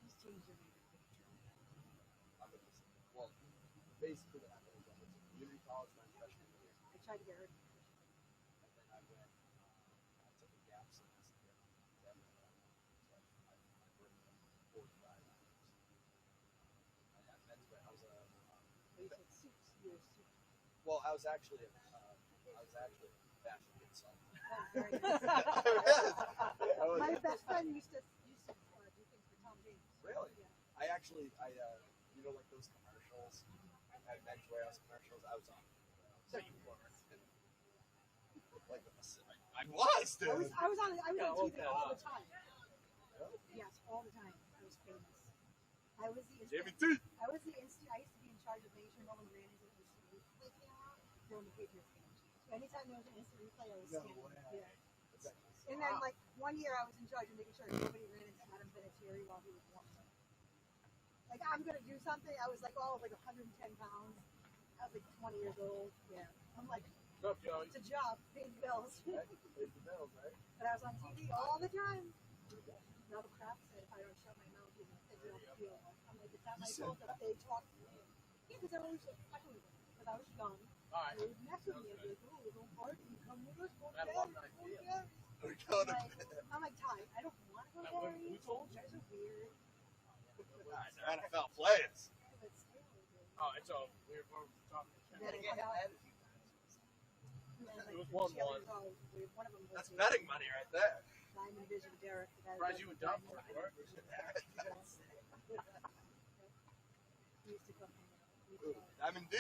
She's changed her name. Well, basically what happened is I went to community college my freshman year, I tried to get her. and then I went. I took a gap semester. So I worked 45 hours. I had menswear. I was a. They said suits. You're a suit. Well, I was actually a fashion consultant. Oh, very nice. My best friend used to do things for Tom James. Really? Yeah. I actually, you know, like those commercials, at Men's Warehouse commercials, I was on. So you were. Like, I was, dude. I was on TV okay. all the time. Yes, all the time. I was famous. I was the Jamie instant. T. I used to be in charge of making sure no one ran into the instant replay camera during the Patriots games. So anytime there was an instant replay, I was No standing. way. Yeah. And then like 1 year, I was in charge of making sure nobody ran into Adam Vinatieri while he was walking. Like I'm gonna do something. I was like all of like 110 pounds. I was like 20 years old. Yeah. I'm like, What's up, Joey? it's a job, paying bills. Right? It's the bills, right? But I was on TV all the time. Now the crap said if I don't shut my mouth, you know, they don't feel. I'm like, it's not my fault that they talk to me. Yeah, because I always like fucking with them. Because I was young. Alright. They would mess with me. I'd be like, oh, don't party. Come with us. Go to That Barry's. alumni Go to feel. Barry's. We're going to I'm like, Ty, I don't want to go to Who Barry's. told You guys are weird. They're NFL players. But still, dude. Oh, it's over. We're talking. And then I come out, and then, like, It was the 1-1. cheerleaders all- one of them was That's the betting money right there. Diamond Vision Derek. that Surprised was you would the dump Diamond for it, Vision. right? He used to come hang out. We used to go- Diamond D.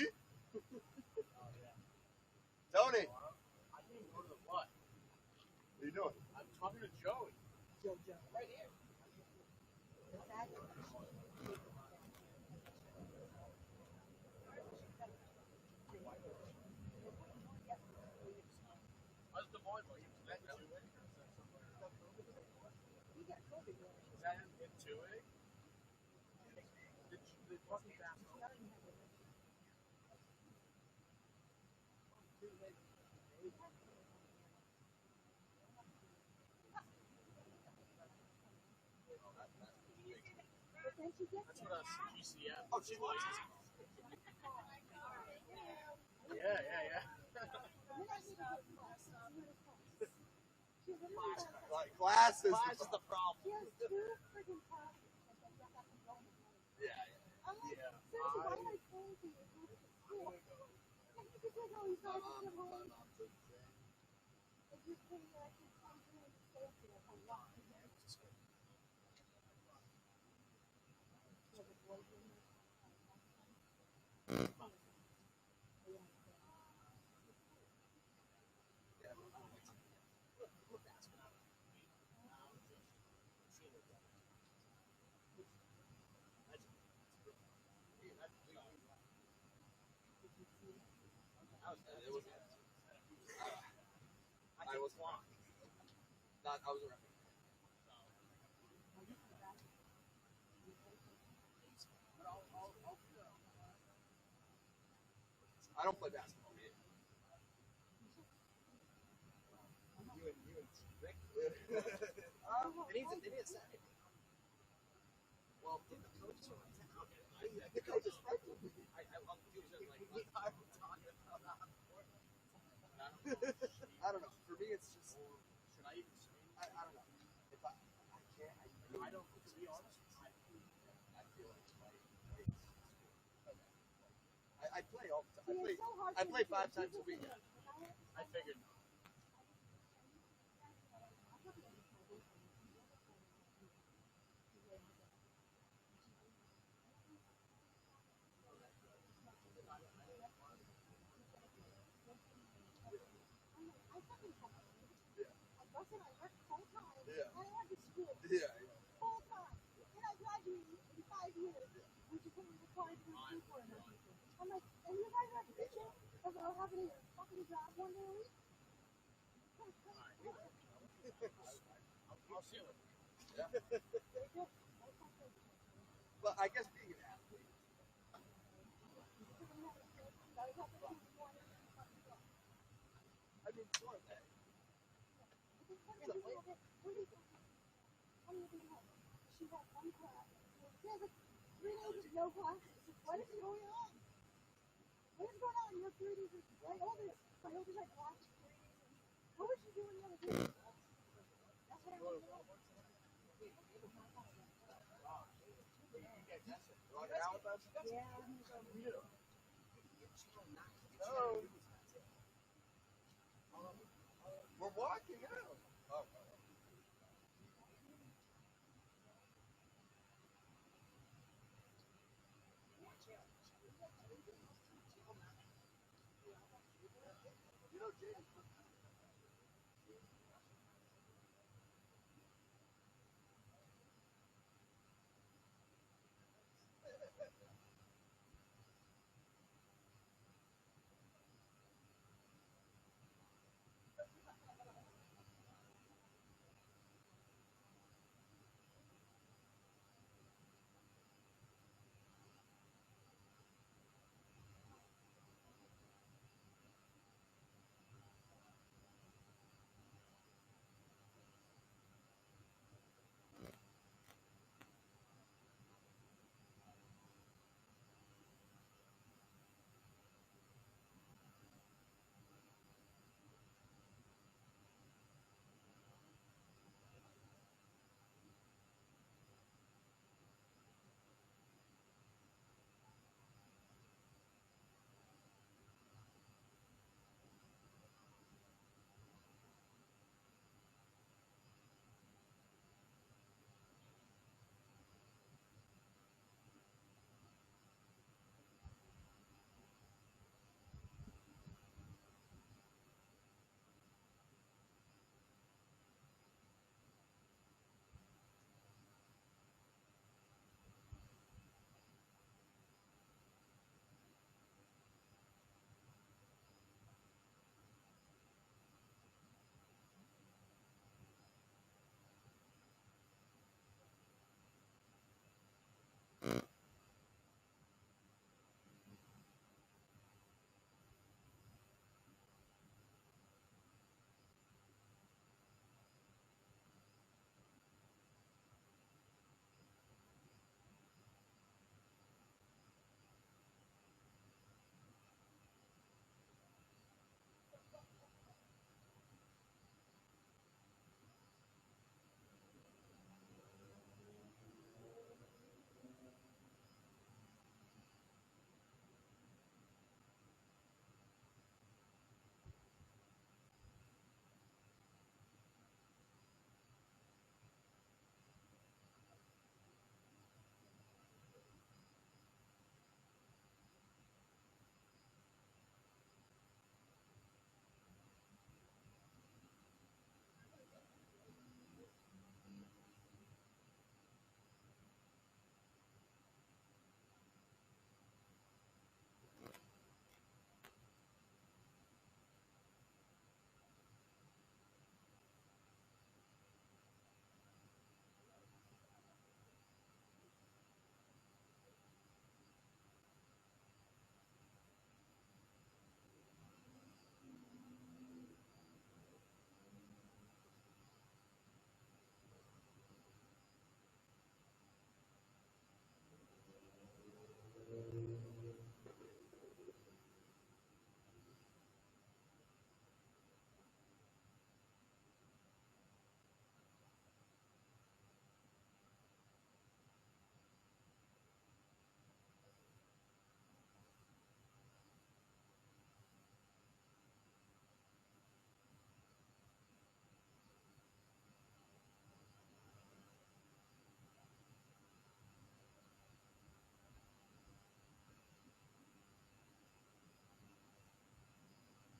Tony, what I didn't go to the what? are you doing? I'm talking to Joey. JoJo. Right here. What's that? How's the boy? Like, Is that into it? The fucking basketball. That's what us GCF. Oh, she watches. Yeah. Like glasses. Class is the problem. She has two freaking classes. Yeah. I'm like, Yeah. seriously, why am I paying for you? Go to school. And you can take all these classes at home. If you pay like $10 to stay up here for long. I was flying. Not, I was a referee. I don't play basketball. You and Rick. They need a set. Well, the coaches are like, The coach is friends with me. I love the coaches like, I don't know. For me, it's just. Should I even swing? I don't know. If I can't. I don't, to be honest, I feel like I play all the time. I play 5 times a week. I figured. I work full time. Yeah. I went to school Yeah. full time. And I graduated in 5 years, which is only required to do for another. I'm like, and you guys are picture of having a fucking job one day a week? I'll see you. Yeah. But I guess being an athlete. I mean, sure. She had one class. She has like 3 days of no classes. What is going on? What is going on? You have 3 days of my oldest had classes 3 days. What was she doing the other day? That's what I want to know. Walking out with us? Yeah. No. We're walking out. Oh. You know, James.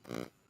Bye.